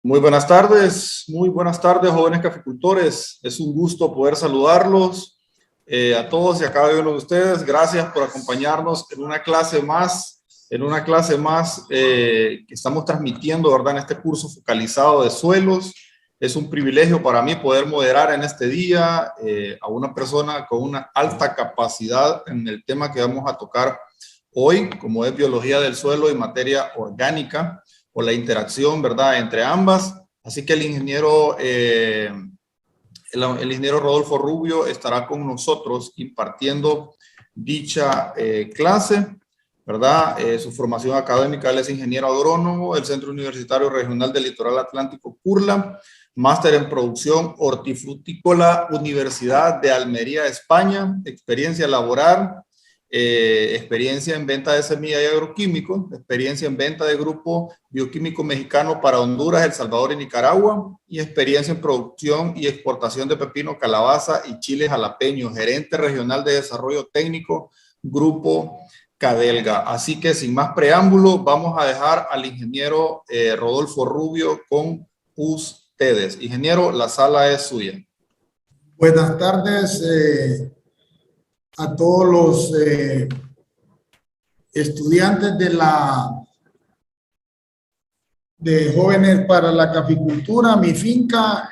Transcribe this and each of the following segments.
Muy buenas tardes, jóvenes caficultores. Es un gusto poder saludarlos a todos y a cada uno de ustedes. Gracias por acompañarnos en una clase más, que estamos transmitiendo, ¿verdad? En este curso focalizado de suelos. Es un privilegio para mí poder moderar en este día a una persona con una alta capacidad en el tema que vamos a tocar hoy, como es biología del suelo y materia orgánica, o la interacción, ¿verdad?, entre ambas. Así que el ingeniero Rodolfo Rubio estará con nosotros impartiendo dicha clase, ¿verdad? Su formación académica, él es ingeniero agrónomo del Centro Universitario Regional del Litoral Atlántico, CURLA, máster en producción hortifrutícola, Universidad de Almería, España, experiencia laboral, experiencia en venta de semillas y agroquímicos, experiencia en venta de grupo bioquímico mexicano para Honduras, El Salvador y Nicaragua, y experiencia en producción y exportación de pepino, calabaza y chile jalapeño, gerente regional de desarrollo técnico, grupo Cadelga. Así que sin más preámbulo, vamos a dejar al ingeniero Rodolfo Rubio con ustedes. Ingeniero, la sala es suya. Buenas tardes a todos los estudiantes de Jóvenes para la Caficultura, mi finca.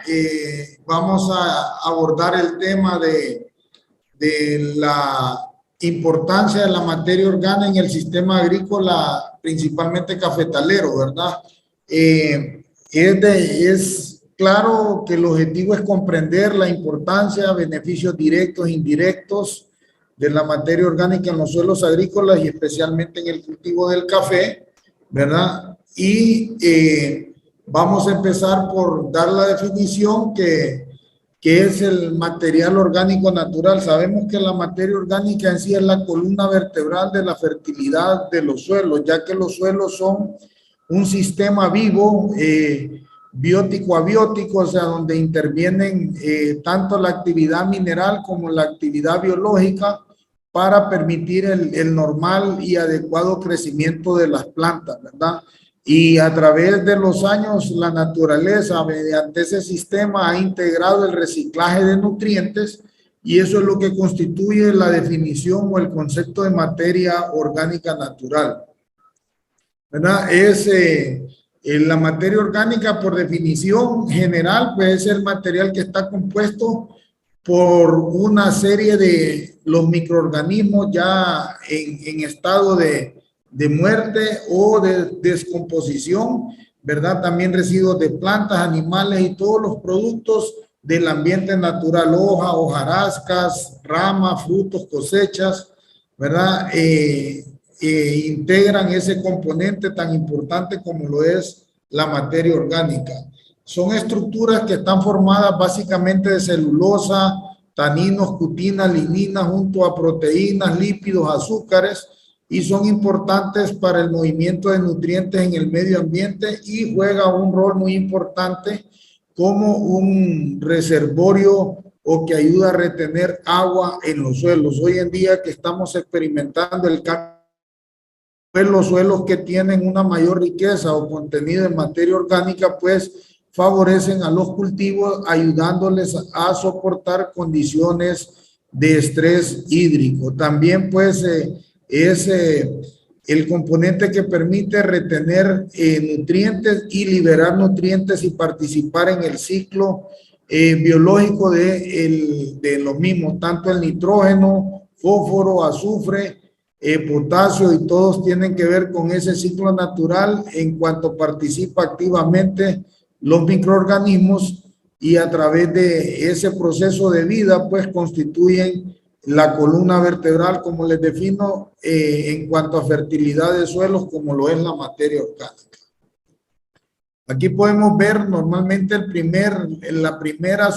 Vamos a abordar el tema de la importancia de la materia orgánica en el sistema agrícola, principalmente cafetalero, ¿verdad? Es claro que el objetivo es comprender la importancia, beneficios directos e indirectos de la materia orgánica en los suelos agrícolas y especialmente en el cultivo del café, ¿verdad? Y vamos a empezar por dar la definición que es el material orgánico natural. Sabemos que la materia orgánica en sí es la columna vertebral de la fertilidad de los suelos, ya que los suelos son un sistema vivo, biótico abiótico, o sea, donde intervienen tanto la actividad mineral como la actividad biológica para permitir el normal y adecuado crecimiento de las plantas, ¿verdad? Y a través de los años, la naturaleza, mediante ese sistema, ha integrado el reciclaje de nutrientes, y eso es lo que constituye la definición o el concepto de materia orgánica natural, ¿verdad? La materia orgánica, por definición general, pues es el material que está compuesto por una serie de los microorganismos ya en estado de muerte o de descomposición, ¿verdad? También residuos de plantas, animales y todos los productos del ambiente natural, hojas, hojarascas, ramas, frutos, cosechas, ¿verdad? Integran ese componente tan importante como lo es la materia orgánica. Son estructuras que están formadas básicamente de celulosa, taninos, cutinas, ligninas, junto a proteínas, lípidos, azúcares, y son importantes para el movimiento de nutrientes en el medio ambiente y juega un rol muy importante como un reservorio o que ayuda a retener agua en los suelos. Hoy en día que estamos experimentando el cambio, pues los suelos que tienen una mayor riqueza o contenido en materia orgánica, pues favorecen a los cultivos, ayudándoles a soportar condiciones de estrés hídrico. También pues es el componente que permite retener nutrientes y liberar nutrientes y participar en el ciclo biológico de los mismos, tanto el nitrógeno, fósforo, azufre, potasio, y todos tienen que ver con ese ciclo natural en cuanto participa activamente los microorganismos, y a través de ese proceso de vida pues constituyen la columna vertebral, como les defino, en cuanto a fertilidad de suelos, como lo es la materia orgánica. Aquí podemos ver normalmente la primera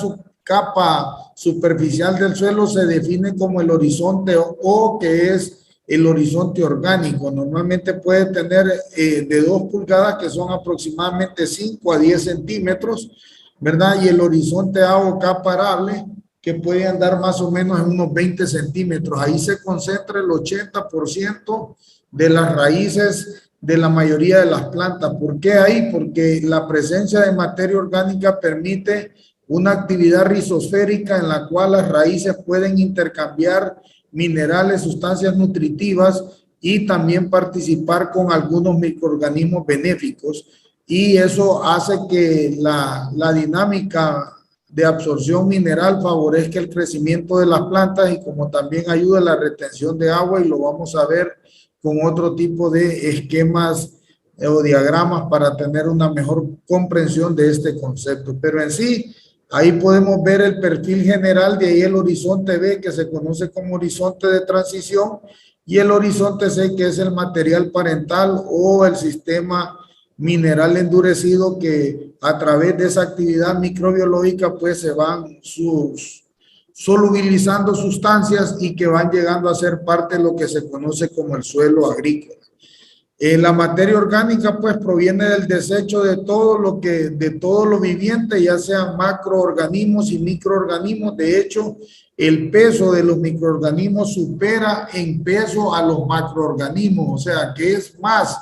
capa superficial del suelo se define como el horizonte O, que es el horizonte orgánico. Normalmente puede tener de 2 pulgadas, que son aproximadamente 5 a 10 centímetros, ¿verdad? Y el horizonte A o capa arable, que puede andar más o menos en unos 20 centímetros. Ahí se concentra el 80% de las raíces de la mayoría de las plantas. ¿Por qué ahí? Porque la presencia de materia orgánica permite una actividad rizosférica en la cual las raíces pueden intercambiar minerales, sustancias nutritivas y también participar con algunos microorganismos benéficos, y eso hace que la dinámica de absorción mineral favorezca el crecimiento de las plantas y como también ayuda a la retención de agua, y lo vamos a ver con otro tipo de esquemas o diagramas para tener una mejor comprensión de este concepto. Pero en sí, ahí podemos ver el perfil general, de ahí el horizonte B, que se conoce como horizonte de transición, y el horizonte C, que es el material parental o el sistema mineral endurecido, que a través de esa actividad microbiológica pues se van solubilizando sustancias y que van llegando a ser parte de lo que se conoce como el suelo agrícola. La materia orgánica pues proviene del desecho de todo lo viviente, ya sean macroorganismos y microorganismos. De hecho, el peso de los microorganismos supera en peso a los macroorganismos, o sea que es más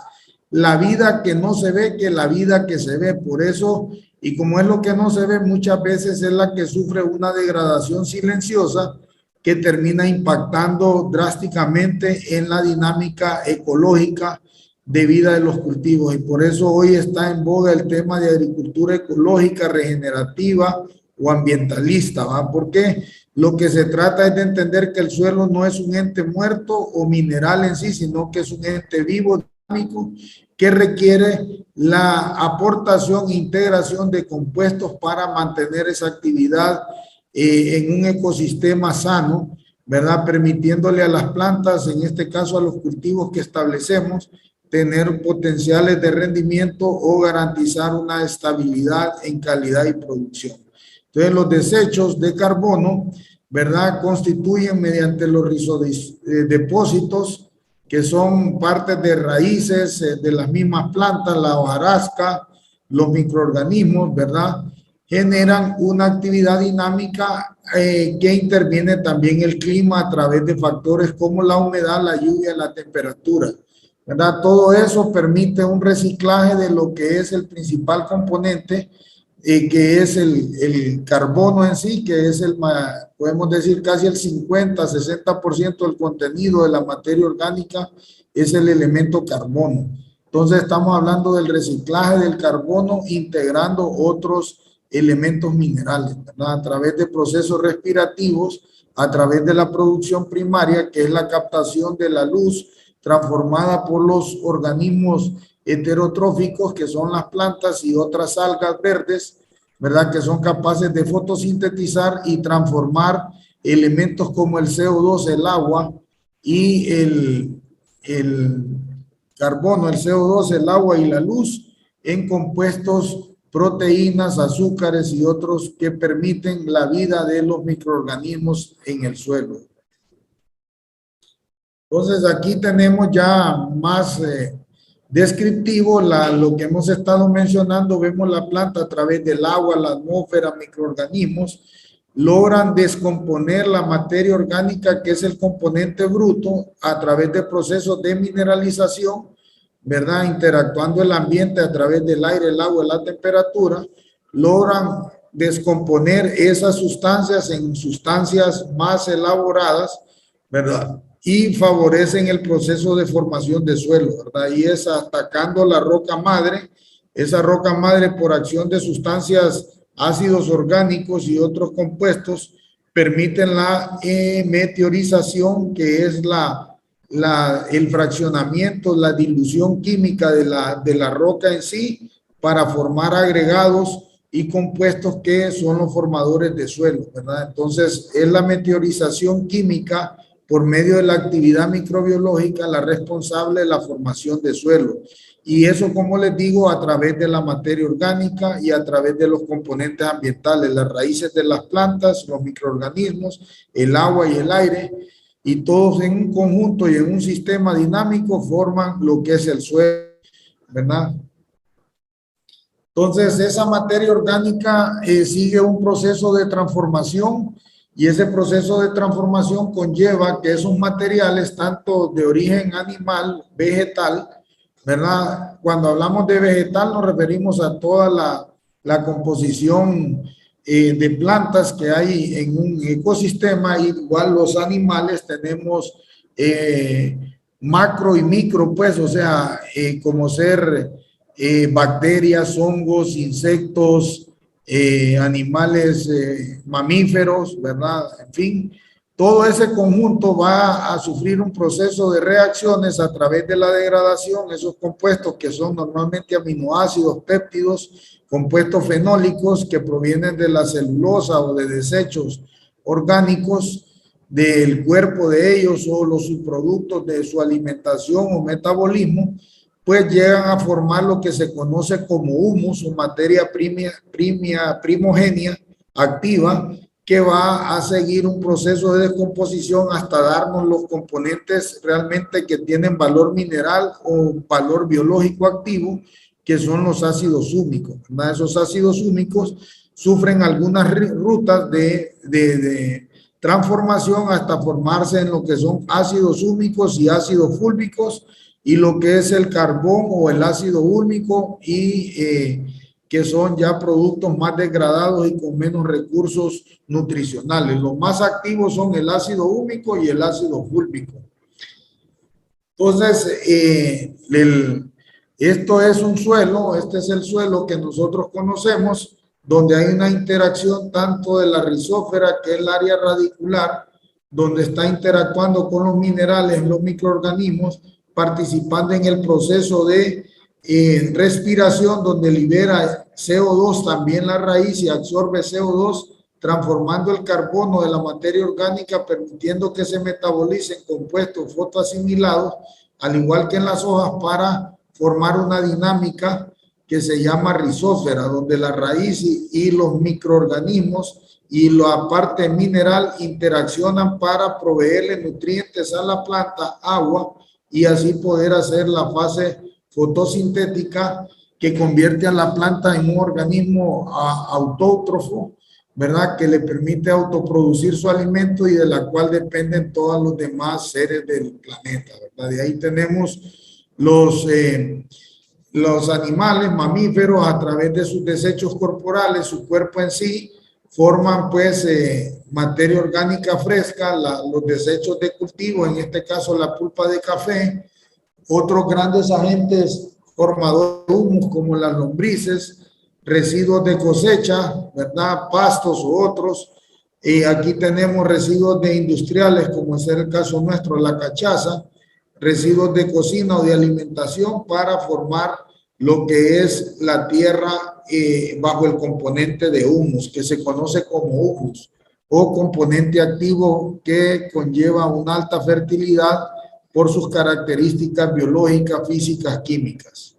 la vida que no se ve que la vida que se ve. Por eso, y como es lo que no se ve, muchas veces es la que sufre una degradación silenciosa que termina impactando drásticamente en la dinámica ecológica de vida de los cultivos. Y por eso hoy está en boga el tema de agricultura ecológica, regenerativa o ambientalista, ¿va? Porque lo que se trata es de entender que el suelo no es un ente muerto o mineral en sí, sino que es un ente vivo, dinámico, que requiere la aportación e integración de compuestos para mantener esa actividad en un ecosistema sano, ¿verdad? Permitiéndole a las plantas, en este caso a los cultivos que establecemos, tener potenciales de rendimiento o garantizar una estabilidad en calidad y producción. Entonces, los desechos de carbono, ¿verdad?, constituyen mediante los rizodepósitos, que son partes de raíces de las mismas plantas, la hojarasca, los microorganismos, ¿verdad?, generan una actividad dinámica que interviene también el clima a través de factores como la humedad, la lluvia, la temperatura, ¿verdad? Todo eso permite un reciclaje de lo que es el principal componente, que es el carbono en sí, que es podemos decir casi el 50-60% del contenido de la materia orgánica es el elemento carbono. Entonces estamos hablando del reciclaje del carbono integrando otros elementos minerales, ¿verdad?, a través de procesos respirativos, a través de la producción primaria, que es la captación de la luz transformada por los organismos heterotróficos, que son las plantas y otras algas verdes, ¿verdad?, que son capaces de fotosintetizar y transformar elementos como el CO2, el agua, y el carbono, el CO2, el agua y la luz, en compuestos, proteínas, azúcares y otros que permiten la vida de los microorganismos en el suelo. Entonces aquí tenemos ya más descriptivo lo que hemos estado mencionando. Vemos la planta a través del agua, la atmósfera, microorganismos, logran descomponer la materia orgánica, que es el componente bruto, a través de procesos de mineralización, ¿verdad? Interactuando el ambiente a través del aire, el agua, la temperatura, logran descomponer esas sustancias en sustancias más elaboradas, ¿verdad?, y favorecen el proceso de formación de suelo, ¿verdad? Y es atacando la roca madre. Esa roca madre, por acción de sustancias, ácidos orgánicos y otros compuestos, permiten la meteorización, que es el fraccionamiento, la dilución química de la roca en sí, para formar agregados y compuestos que son los formadores de suelo, ¿verdad? Entonces, es la meteorización química por medio de la actividad microbiológica la responsable de la formación de suelo. Y eso, como les digo, a través de la materia orgánica y a través de los componentes ambientales, las raíces de las plantas, los microorganismos, el agua y el aire, y todos en un conjunto y en un sistema dinámico forman lo que es el suelo, ¿verdad? Entonces, esa materia orgánica sigue un proceso de transformación, y ese proceso de transformación conlleva que esos materiales, tanto de origen animal, vegetal, ¿verdad? Cuando hablamos de vegetal nos referimos a toda la composición de plantas que hay en un ecosistema. Igual los animales tenemos macro y micro, pues, o sea, como ser bacterias, hongos, insectos, animales mamíferos, ¿verdad? En fin, todo ese conjunto va a sufrir un proceso de reacciones a través de la degradación. Esos compuestos que son normalmente aminoácidos, péptidos, compuestos fenólicos que provienen de la celulosa o de desechos orgánicos del cuerpo de ellos o los subproductos de su alimentación o metabolismo, pues llegan a formar lo que se conoce como humus o materia primogénea activa, que va a seguir un proceso de descomposición hasta darnos los componentes realmente que tienen valor mineral o valor biológico activo, que son los ácidos húmicos, ¿verdad? Esos ácidos húmicos sufren algunas rutas de transformación hasta formarse en lo que son ácidos húmicos y ácidos fúlbicos, y lo que es el carbón o el ácido húmico, y que son ya productos más degradados y con menos recursos nutricionales. Los más activos son el ácido húmico y el ácido fúlbico. Entonces, esto es un suelo, este es el suelo que nosotros conocemos, donde hay una interacción tanto de la rizósfera, que es el área radicular, donde está interactuando con los minerales, los microorganismos, participando en el proceso de respiración, donde libera CO2 también la raíz y absorbe CO2, transformando el carbono de la materia orgánica, permitiendo que se metabolicen compuestos fotoasimilados, al igual que en las hojas, para formar una dinámica que se llama rizósfera, donde la raíz y los microorganismos y la parte mineral interaccionan para proveerle nutrientes a la planta, agua, y así poder hacer la fase fotosintética que convierte a la planta en un organismo autótrofo, ¿verdad? Que le permite autoproducir su alimento y de la cual dependen todos los demás seres del planeta, ¿verdad? De ahí tenemos los animales mamíferos, a través de sus desechos corporales, su cuerpo en sí, forman pues materia orgánica fresca, los desechos de cultivo, en este caso la pulpa de café, otros grandes agentes formadores de humus como las lombrices, residuos de cosecha, ¿verdad? Pastos u otros. Y aquí tenemos residuos de industriales, como es el caso nuestro, la cachaza, residuos de cocina o de alimentación, para formar lo que es la tierra bajo el componente de humus, que se conoce como humus, o componente activo que conlleva una alta fertilidad por sus características biológicas, físicas, químicas.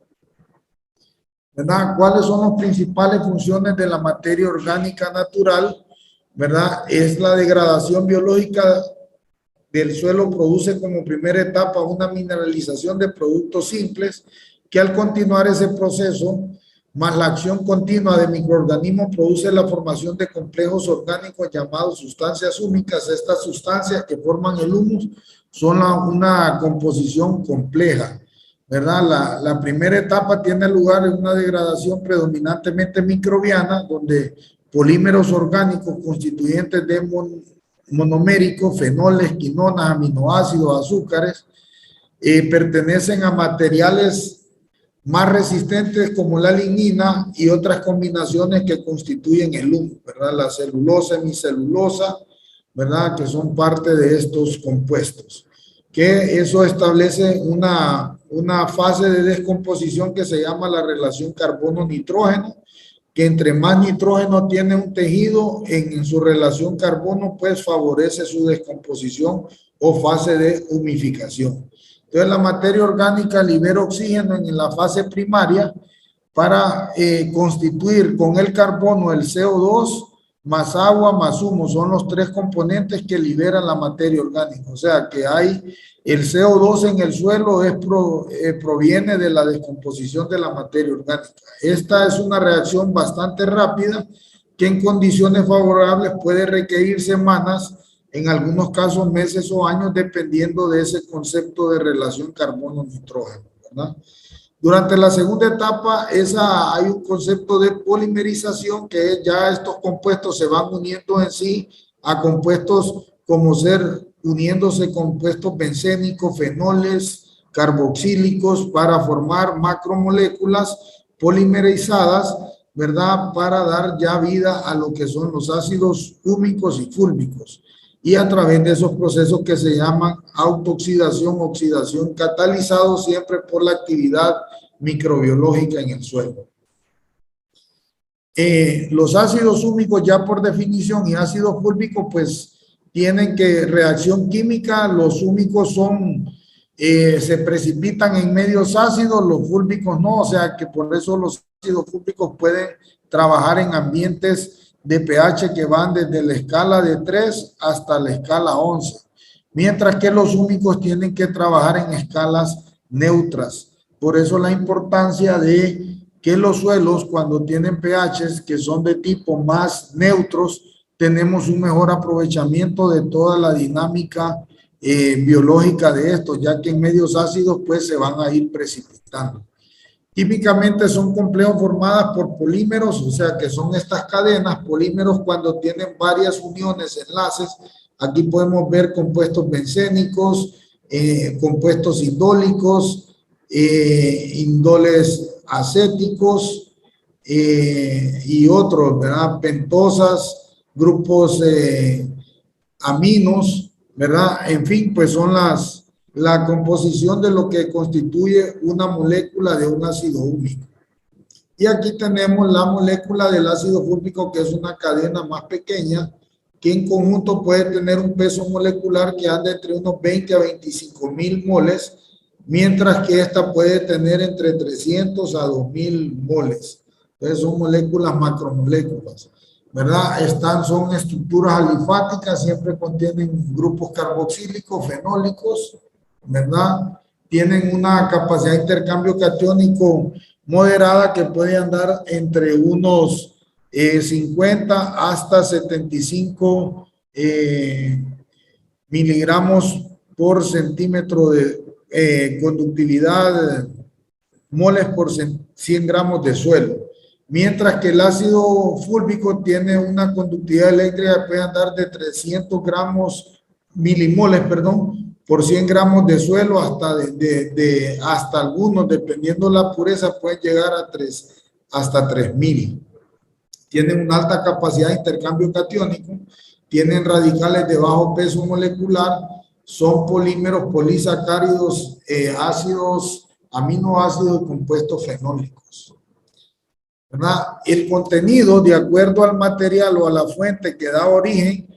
¿Verdad? ¿Cuáles son las principales funciones de la materia orgánica natural? ¿Verdad? Es la degradación biológica del suelo, produce como primera etapa una mineralización de productos simples, que al continuar ese proceso, más la acción continua de microorganismos, produce la formación de complejos orgánicos llamados sustancias húmicas. Estas sustancias que forman el humus son una composición compleja, ¿verdad? La primera etapa tiene lugar en una degradación predominantemente microbiana, donde polímeros orgánicos constituyentes de monoméricos, fenoles, quinonas, aminoácidos, azúcares, pertenecen a materiales más resistentes como la lignina y otras combinaciones que constituyen el humus, ¿verdad? La celulosa, hemicelulosa, ¿verdad? Que son parte de estos compuestos. Que eso establece una fase de descomposición que se llama la relación carbono-nitrógeno, que entre más nitrógeno tiene un tejido en su relación carbono, pues favorece su descomposición o fase de humificación. Entonces, la materia orgánica libera oxígeno en la fase primaria para constituir con el carbono el CO2 más agua más humo. Son los tres componentes que liberan la materia orgánica. O sea, que hay el CO2 en el suelo proviene de la descomposición de la materia orgánica. Esta es una reacción bastante rápida que en condiciones favorables puede requerir semanas, en algunos casos meses o años, dependiendo de ese concepto de relación carbono-nitrógeno, ¿verdad? Durante la segunda etapa, hay un concepto de polimerización, que es ya estos compuestos se van uniendo en sí a compuestos como uniéndose compuestos bencénicos, fenoles, carboxílicos para formar macromoléculas polimerizadas, ¿verdad? Para dar ya vida a lo que son los ácidos húmicos y fúlbicos. Y a través de esos procesos que se llaman autooxidación, oxidación catalizado siempre por la actividad microbiológica en el suelo. Los ácidos húmicos ya por definición y ácidos fúlbicos pues tienen que reacción química. Los húmicos se precipitan en medios ácidos, los fúlbicos no, o sea que por eso los ácidos fúlbicos pueden trabajar en ambientes de pH que van desde la escala de 3 hasta la escala 11, mientras que los húmicos tienen que trabajar en escalas neutras. Por eso la importancia de que los suelos, cuando tienen pHs que son de tipo más neutros, tenemos un mejor aprovechamiento de toda la dinámica biológica de estos, ya que en medios ácidos pues se van a ir precipitando. Típicamente son complejos formadas por polímeros, o sea que son estas cadenas, polímeros cuando tienen varias uniones, enlaces. Aquí podemos ver compuestos bencénicos, compuestos indólicos, índoles acéticos y otros, ¿verdad? Pentosas, grupos aminos, ¿verdad? En fin, pues son la composición de lo que constituye una molécula de un ácido húmico. Y aquí tenemos la molécula del ácido fúlbico, que es una cadena más pequeña, que en conjunto puede tener un peso molecular que anda entre unos 20 a 25 mil moles, mientras que esta puede tener entre 300 a 2000 moles. Entonces son moléculas macromoléculas, ¿verdad? Son estructuras alifáticas, siempre contienen grupos carboxílicos, fenólicos, ¿verdad? Tienen una capacidad de intercambio catiónico moderada que puede andar entre unos 50 hasta 75 miligramos por centímetro de conductividad, moles por 100 gramos de suelo. Mientras que el ácido fúlbico tiene una conductividad eléctrica que puede andar de 300 milimoles, por 100 gramos de suelo hasta algunos, dependiendo la pureza, pueden llegar hasta 3000. Tienen una alta capacidad de intercambio catiónico, tienen radicales de bajo peso molecular, son polímeros polisacáridos, ácidos, aminoácidos y compuestos fenólicos, ¿verdad? El contenido, de acuerdo al material o a la fuente que da origen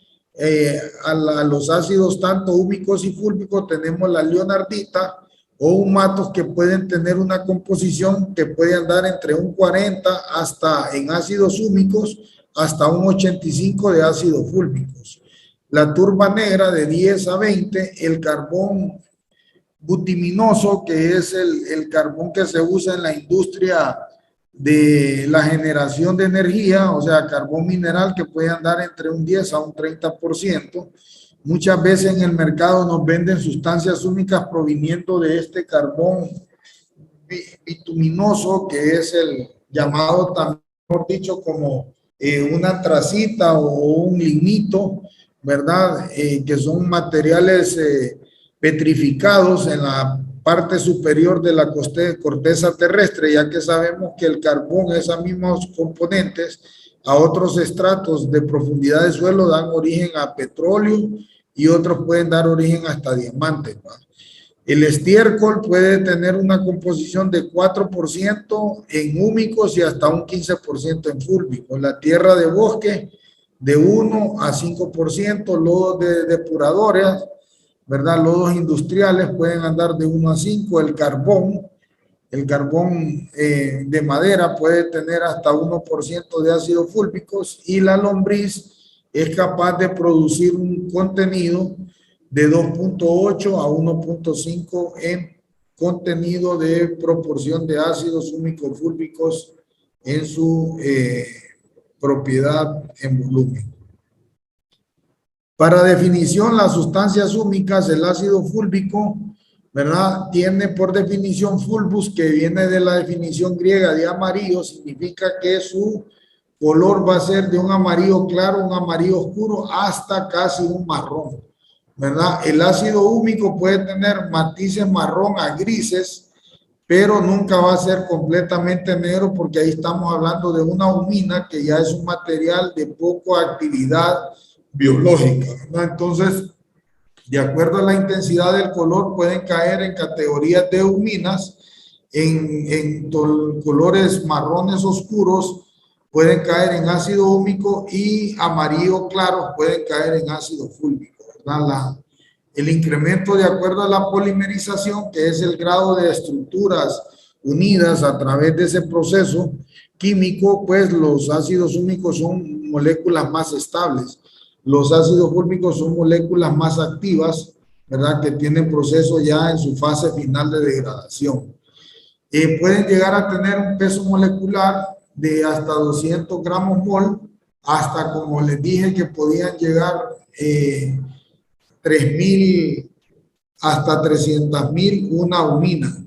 a los ácidos tanto húmicos y fúlbicos, tenemos la leonardita o humatos que pueden tener una composición que puede andar entre un 40 hasta en ácidos húmicos hasta un 85 de ácidos fúlbicos. La turba negra de 10 a 20, el carbón butiminoso, que es el carbón que se usa en la industria de la generación de energía, o sea, carbón mineral que puede andar entre un 10 a un 30%. Muchas veces en el mercado nos venden sustancias húmicas proviniendo de este carbón bituminoso, que es el llamado también, mejor dicho, como una antracita o un lignito, ¿verdad? Que son materiales petrificados en la parte superior de la corteza terrestre, ya que sabemos que el carbón, esos mismos componentes, a otros estratos de profundidad de suelo dan origen a petróleo y otros pueden dar origen hasta diamantes, ¿va? El estiércol puede tener una composición de 4% en húmicos y hasta un 15% en fúlbicos. La tierra de bosque de 1 a 5%, lodos de depuradores, ¿verdad? Lodos industriales pueden andar de 1 a 5. El carbón de madera puede tener hasta 1% de ácidos fúlbicos y la lombriz es capaz de producir un contenido de 2.8 a 1.5 en contenido de proporción de ácidos húmicos fúlbicos en su propiedad en volumen. Para definición, las sustancias húmicas, el ácido fúlbico ¿verdad? Tiene por definición fulvus, que viene de la definición griega de amarillo, significa que su color va a ser de un amarillo claro, un amarillo oscuro, hasta casi un marrón, ¿verdad? El ácido húmico puede tener matices marrón a grises, pero nunca va a ser completamente negro, porque ahí estamos hablando de una humina que ya es un material de poca actividad biológica, ¿verdad? Entonces, de acuerdo a la intensidad del color, pueden caer en categorías de huminas, en colores marrones oscuros pueden caer en ácido húmico, y amarillo claros pueden caer en ácido fúlvico, ¿verdad? El incremento de acuerdo a la polimerización, que es el grado de estructuras unidas a través de ese proceso químico, pues los ácidos húmicos son moléculas más estables. Los ácidos fúlvicos son moléculas más activas, ¿verdad? Que tienen proceso ya en su fase final de degradación. Pueden llegar a tener un peso molecular de hasta 200 gramos mol, hasta, como les dije, que podían llegar 3.000 hasta 300.000 una humina.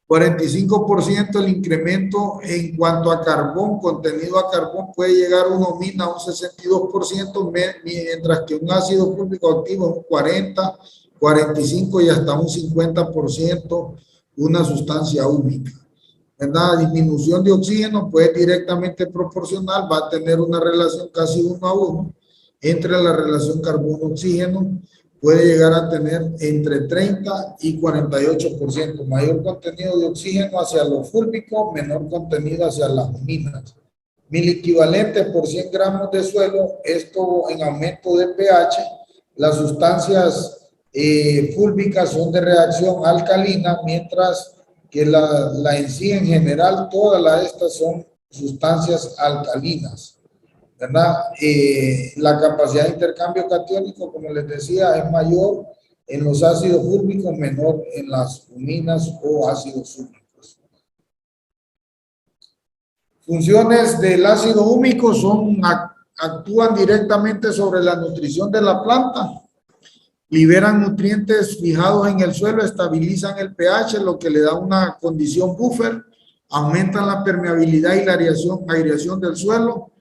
45% el incremento en cuanto a carbón, contenido a carbón, puede llegar una humina a un 62%, mientras que un ácido fúlvico activo es un 40, 45 y hasta un 50% una sustancia húmica. La disminución de oxígeno pues directamente proporcional, va a tener una relación casi 1 a 1 entre la relación carbono-oxígeno. Puede llegar a tener entre 30 y 48%, mayor contenido de oxígeno hacia lo fúlvico, menor contenido hacia las huminas. Mil equivalentes por 100 gramos de suelo, esto en aumento de pH. Las sustancias fúlvicas son de reacción alcalina, mientras que la en sí en general, todas estas son sustancias alcalinas, ¿verdad? La capacidad de intercambio catiónico, como les decía, es mayor en los ácidos fúlvicos, menor en las huminas o ácidos húmicos. Funciones del ácido húmico actúan directamente sobre la nutrición de la planta. Liberan nutrientes fijados en el suelo, estabilizan el pH, lo que le da una condición buffer, aumentan la permeabilidad y la aireación del suelo,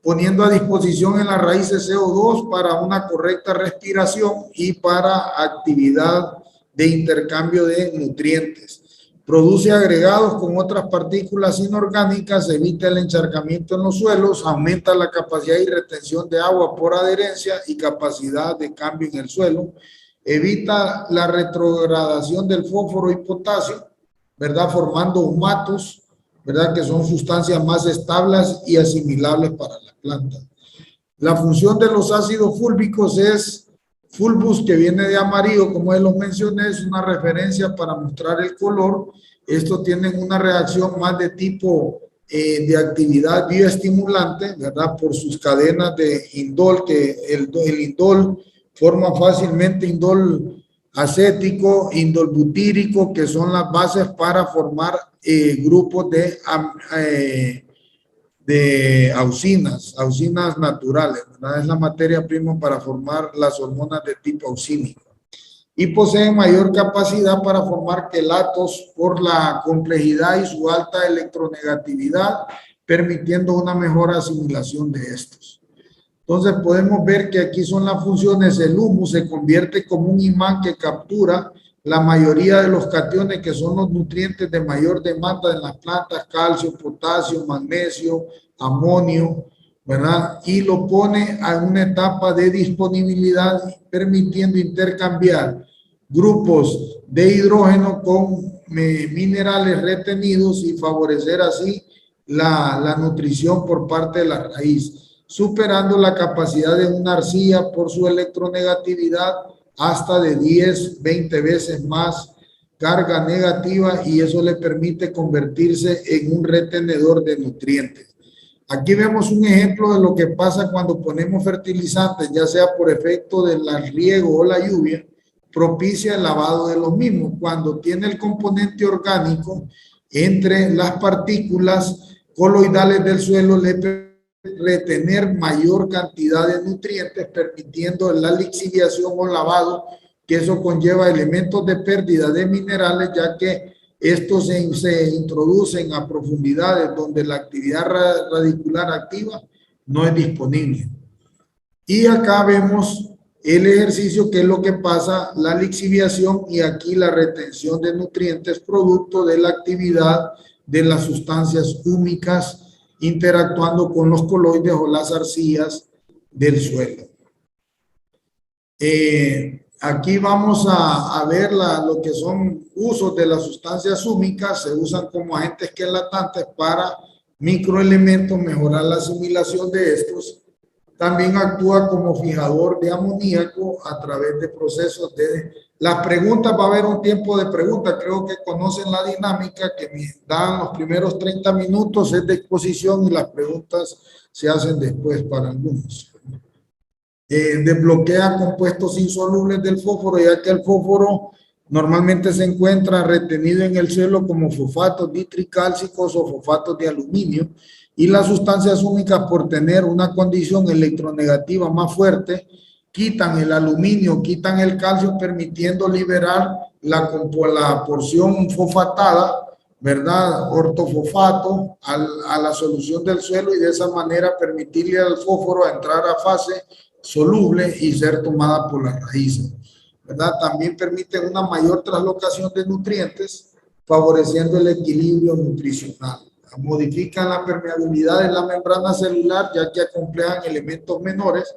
poniendo a disposición en las raíces CO2 para una correcta respiración y para actividad de intercambio de nutrientes. Produce agregados con otras partículas inorgánicas, evita el encharcamiento en los suelos, aumenta la capacidad y retención de agua por adherencia y capacidad de cambio en el suelo, evita la retrogradación del fósforo y potasio, ¿verdad? Formando humatos, ¿verdad? Que son sustancias más estables y asimilables para la planta. La función de los ácidos fúlvicos es fulvus, que viene de amarillo, como ya los mencioné, es una referencia para mostrar el color. Estos tienen una reacción más de tipo de actividad bioestimulante, ¿verdad? Por sus cadenas de indol, que el indol forma fácilmente indol acético, indol butírico, que son las bases para formar grupos de auxinas naturales, ¿verdad? Es la materia prima para formar las hormonas de tipo auxínico. Y poseen mayor capacidad para formar quelatos por la complejidad y su alta electronegatividad, permitiendo una mejor asimilación de estos. Entonces podemos ver que aquí son las funciones. El humus se convierte como un imán que captura la mayoría de los cationes, que son los nutrientes de mayor demanda en las plantas: calcio, potasio, magnesio, amonio, ¿verdad? Y lo pone a una etapa de disponibilidad, permitiendo intercambiar grupos de hidrógeno con minerales retenidos y favorecer así la nutrición por parte de la raíz, superando la capacidad de una arcilla por su electronegatividad hasta de 10, 20 veces más carga negativa, y eso le permite convertirse en un retenedor de nutrientes. Aquí vemos un ejemplo de lo que pasa cuando ponemos fertilizantes, ya sea por efecto del riego o la lluvia, propicia el lavado de los mismos. Cuando tiene el componente orgánico entre las partículas coloidales del suelo, le permite retener mayor cantidad de nutrientes, permitiendo la lixiviación o lavado que eso conlleva elementos de pérdida de minerales, ya que estos se introducen a profundidades donde la actividad radicular activa no es disponible. Y acá vemos el ejercicio, que es lo que pasa, la lixiviación y aquí la retención de nutrientes producto de la actividad de las sustancias húmicas interactuando con los coloides o las arcillas del suelo. Aquí vamos a ver lo que son usos de las sustancias húmicas. Se usan como agentes quelatantes para microelementos, mejorar la asimilación de estos. También actúa como fijador de amoníaco a través de procesos de... Las preguntas, va a haber un tiempo de preguntas, creo que conocen la dinámica que me dan los primeros 30 minutos, es de exposición y las preguntas se hacen después para algunos. Desbloquea compuestos insolubles del fósforo, ya que el fósforo normalmente se encuentra retenido en el suelo como fosfatos ditricálcicos o fosfatos de aluminio, y las sustancias húmicas, por tener una condición electronegativa más fuerte, quitan el aluminio, quitan el calcio, permitiendo liberar la porción fosfatada, ¿verdad? Ortofosfato a la solución del suelo, y de esa manera permitirle al fósforo entrar a fase soluble y ser tomada por las raíces, ¿verdad? También permiten una mayor translocación de nutrientes, favoreciendo el equilibrio nutricional. Modifican la permeabilidad de la membrana celular, ya que acomplejan elementos menores,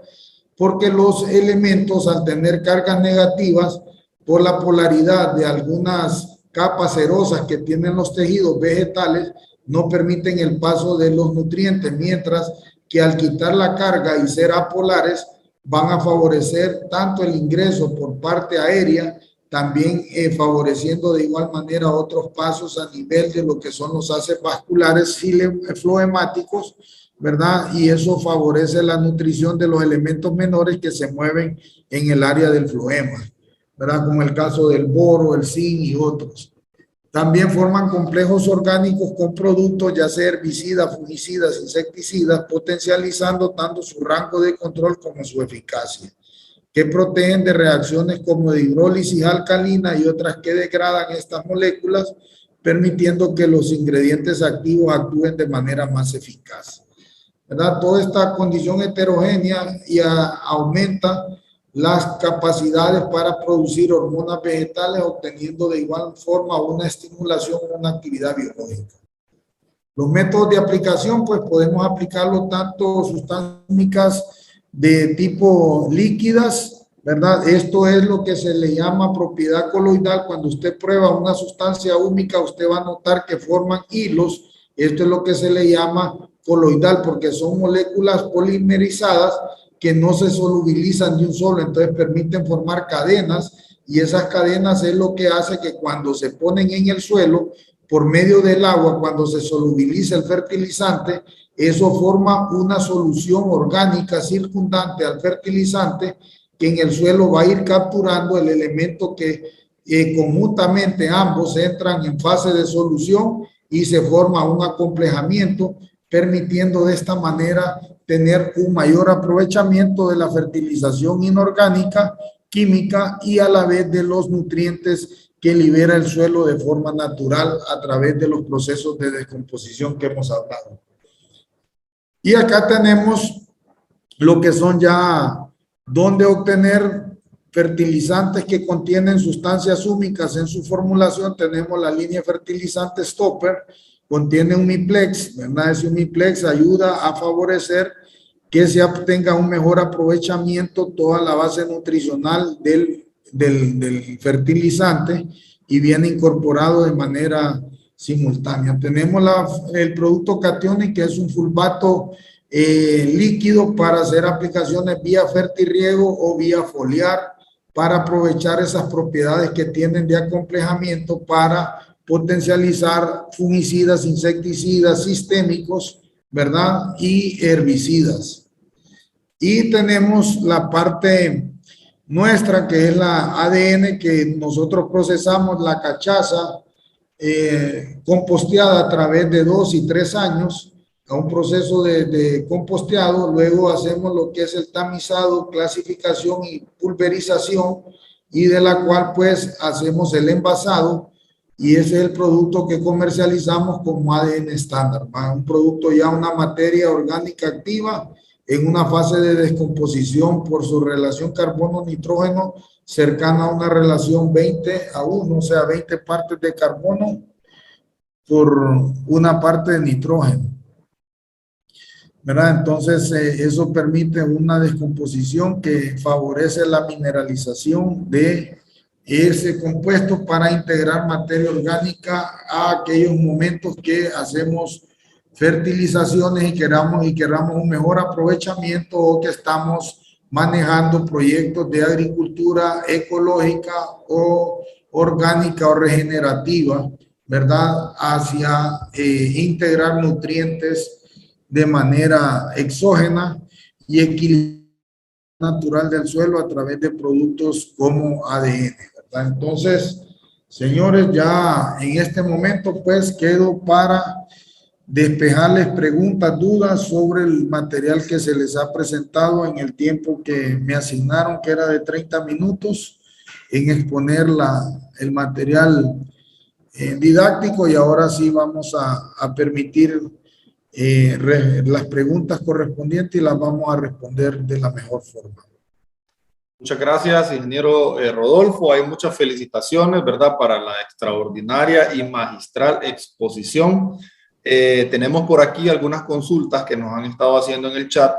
porque los elementos, al tener cargas negativas por la polaridad de algunas capas cerosas que tienen los tejidos vegetales, no permiten el paso de los nutrientes, mientras que al quitar la carga y ser apolares, van a favorecer tanto el ingreso por parte aérea, también favoreciendo de igual manera otros pasos a nivel de lo que son los haces vasculares floemáticos, ¿verdad? Y eso favorece la nutrición de los elementos menores que se mueven en el área del floema, ¿verdad? Como el caso del boro, el zinc y otros. También forman complejos orgánicos con productos, ya sea herbicidas, fungicidas, insecticidas, potencializando tanto su rango de control como su eficacia, que protegen de reacciones como de hidrólisis alcalina y otras que degradan estas moléculas, permitiendo que los ingredientes activos actúen de manera más eficaz, ¿verdad? Toda esta condición heterogénea aumenta las capacidades para producir hormonas vegetales, obteniendo de igual forma una estimulación, una actividad biológica. Los métodos de aplicación, pues podemos aplicarlo tanto sustancias químicas de tipo líquidas, ¿verdad? Esto es lo que se le llama propiedad coloidal. Cuando usted prueba una sustancia húmica, usted va a notar que forman hilos. Esto es lo que se le llama coloidal, porque son moléculas polimerizadas que no se solubilizan de un solo, entonces permiten formar cadenas, y esas cadenas es lo que hace que cuando se ponen en el suelo, por medio del agua, cuando se solubiliza el fertilizante, eso forma una solución orgánica circundante al fertilizante, que en el suelo va a ir capturando el elemento que conjuntamente ambos entran en fase de solución y se forma un acomplejamiento, permitiendo de esta manera tener un mayor aprovechamiento de la fertilización inorgánica, química, y a la vez de los nutrientes que libera el suelo de forma natural a través de los procesos de descomposición que hemos hablado. Y acá tenemos lo que son ya donde obtener fertilizantes que contienen sustancias húmicas en su formulación. Tenemos la línea fertilizante Stopper, contiene un Miplex, ¿verdad? Ese Miplex ayuda a favorecer que se obtenga un mejor aprovechamiento toda la base nutricional del fertilizante, y viene incorporado de manera simultánea. Tenemos el producto Cationic, que es un fulvato líquido para hacer aplicaciones vía fertirriego o vía foliar, para aprovechar esas propiedades que tienen de acomplejamiento para potencializar fungicidas, insecticidas, sistémicos, ¿verdad? Y herbicidas. Y tenemos la parte nuestra, que es la ADN, que nosotros procesamos la cachaza composteada a través de 2 y 3 años a un proceso de composteado. Luego hacemos lo que es el tamizado, clasificación y pulverización, y de la cual pues hacemos el envasado y ese es el producto que comercializamos como ADN estándar, un producto ya una materia orgánica activa en una fase de descomposición por su relación carbono-nitrógeno cercana a una relación 20:1, o sea, 20 partes de carbono por una parte de nitrógeno, ¿verdad? Entonces, eso permite una descomposición que favorece la mineralización de ese compuesto para integrar materia orgánica a aquellos momentos que hacemos fertilizaciones y queramos un mejor aprovechamiento o que estamos manejando proyectos de agricultura ecológica o orgánica o regenerativa, ¿verdad? Hacia integrar nutrientes de manera exógena y equilibrada natural del suelo a través de productos como ADN, ¿verdad? Entonces, señores, ya en este momento pues quedo para despejarles preguntas, dudas sobre el material que se les ha presentado en el tiempo que me asignaron, que era de 30 minutos, en exponer el material didáctico, y ahora sí vamos a permitir las preguntas correspondientes y las vamos a responder de la mejor forma. Muchas gracias, ingeniero Rodolfo. Hay muchas felicitaciones, ¿verdad?, para la extraordinaria y magistral exposición. Tenemos por aquí algunas consultas que nos han estado haciendo en el chat,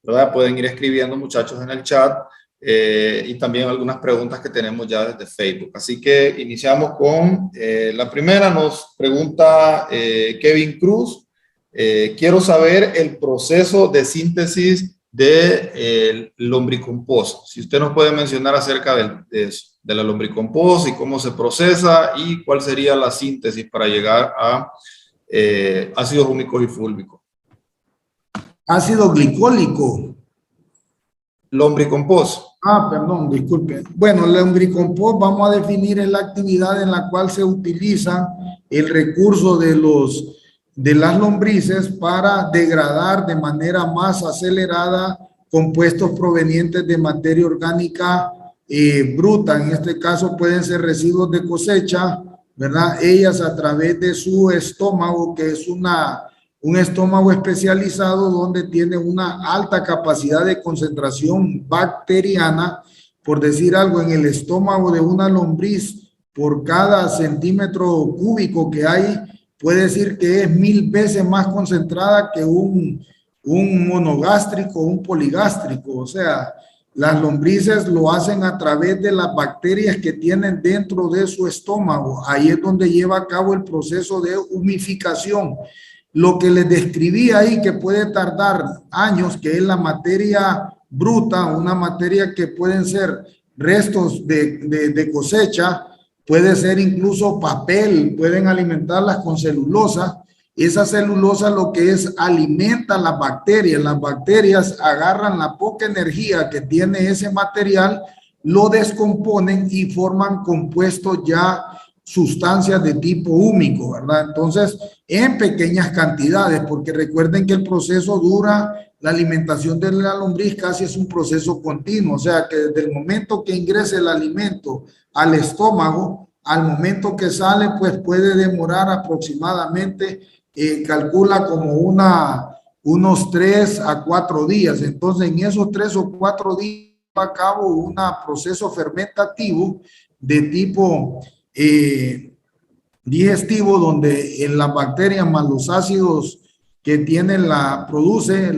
¿verdad? Pueden ir escribiendo, muchachos, en el chat, y también algunas preguntas que tenemos ya desde Facebook. Así que iniciamos con la primera. Nos pregunta Kevin Cruz. Quiero saber el proceso de síntesis de lombricompost. Si usted nos puede mencionar acerca de eso, de la lombricompost y cómo se procesa y cuál sería la síntesis para llegar a ácidos húmicos y fúlbicos. Ácido glicólico. Lombricompost. Perdón, disculpe. Bueno, el lombricompost vamos a definir en la actividad en la cual se utiliza el recurso de las lombrices para degradar de manera más acelerada compuestos provenientes de materia orgánica bruta. En este caso pueden ser residuos de cosecha, ¿verdad? Ellas a través de su estómago, que es un estómago especializado donde tiene una alta capacidad de concentración bacteriana. Por decir algo, en el estómago de una lombriz, por cada centímetro cúbico que hay, puede decir que es 1000 veces más concentrada que un monogástrico, un poligástrico. O sea, las lombrices lo hacen a través de las bacterias que tienen dentro de su estómago. Ahí es donde lleva a cabo el proceso de humificación. Lo que les describí ahí, que puede tardar años, que es la materia bruta, una materia que pueden ser restos de cosecha, puede ser incluso papel, pueden alimentarlas con celulosa. Esa celulosa lo que es alimenta las bacterias agarran la poca energía que tiene ese material, lo descomponen y forman compuestos ya sustancias de tipo húmico, ¿verdad? Entonces, en pequeñas cantidades, porque recuerden que el proceso dura, la alimentación de la lombriz casi es un proceso continuo, o sea que desde el momento que ingrese el alimento al estómago, al momento que sale, pues puede demorar aproximadamente, calcula como unos 3 a 4 días. Entonces, en esos 3 o 4 días a cabo un proceso fermentativo de tipo digestivo, donde en las bacterias más los ácidos que tienen produce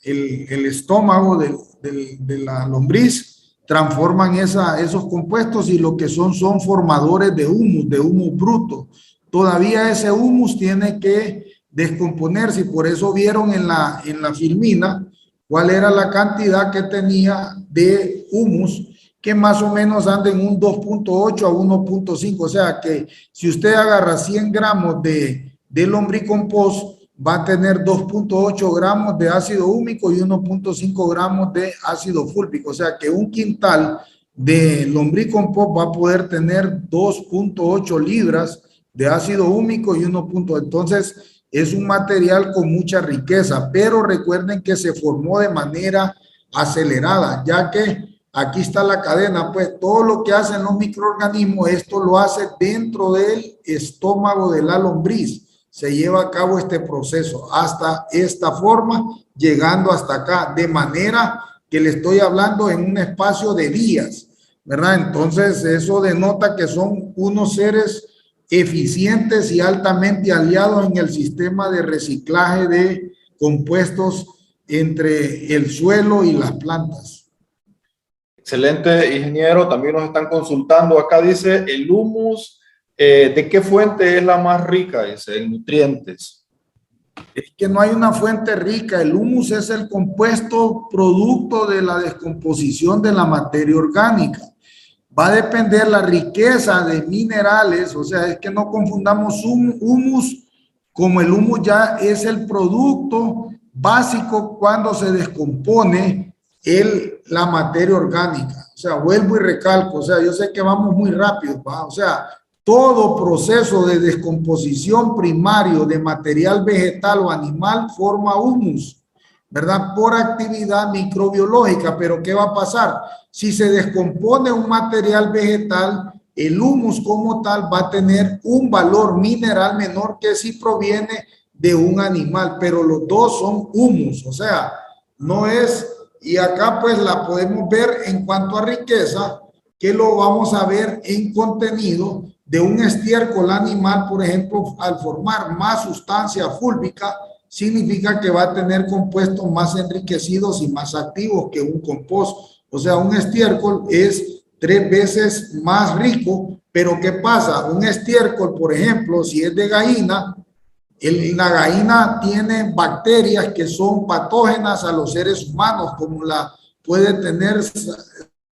el estómago de la lombriz, transforman esos compuestos y lo que son formadores de humus bruto. Todavía ese humus tiene que descomponerse, y por eso vieron en la filmina cuál era la cantidad que tenía de humus, que más o menos anda en un 2.8 a 1.5. O sea que si usted agarra 100 gramos de lombricompost, va a tener 2.8 gramos de ácido húmico y 1.5 gramos de ácido fúlvico. O sea que un quintal de lombricompost va a poder tener 2.8 libras de ácido húmico y 1. Entonces es un material con mucha riqueza, pero recuerden que se formó de manera acelerada, ya que aquí está la cadena, pues todo lo que hacen los microorganismos, esto lo hace dentro del estómago de la lombriz. Se lleva a cabo este proceso hasta esta forma, llegando hasta acá, de manera que le estoy hablando en un espacio de días, ¿verdad? Entonces, eso denota que son unos seres eficientes y altamente aliados en el sistema de reciclaje de compuestos entre el suelo y las plantas. Excelente, ingeniero. También nos están consultando. Acá dice, el humus, ¿de qué fuente es la más rica? Dice, en nutrientes. Es que no hay una fuente rica. El humus es el compuesto producto de la descomposición de la materia orgánica. Va a depender la riqueza de minerales, o sea, es que no confundamos humus como el humus ya es el producto básico cuando se descompone la materia orgánica. O sea, vuelvo y recalco, o sea, yo sé que vamos muy rápido, ¿va? O sea, todo proceso de descomposición primario de material vegetal o animal forma humus, ¿verdad? Por actividad microbiológica. Pero ¿qué va a pasar? Si se descompone un material vegetal, el humus como tal va a tener un valor mineral menor que si proviene de un animal, pero los dos son humus, o sea, no es, y acá pues la podemos ver en cuanto a riqueza, que lo vamos a ver en contenido de un estiércol animal, por ejemplo, al formar más sustancia fúlvica, significa que va a tener compuestos más enriquecidos y más activos que un compost. O sea, un estiércol es 3 veces más rico, pero ¿qué pasa? Un estiércol, por ejemplo, si es de gallina, la gallina tiene bacterias que son patógenas a los seres humanos, como la puede tener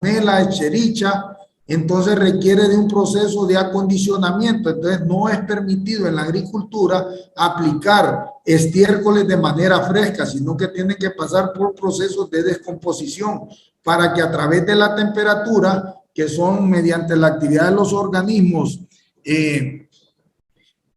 la Escherichia. Entonces requiere de un proceso de acondicionamiento. Entonces no es permitido en la agricultura aplicar estiércoles de manera fresca, sino que tienen que pasar por procesos de descomposición para que a través de la temperatura, que son mediante la actividad de los organismos,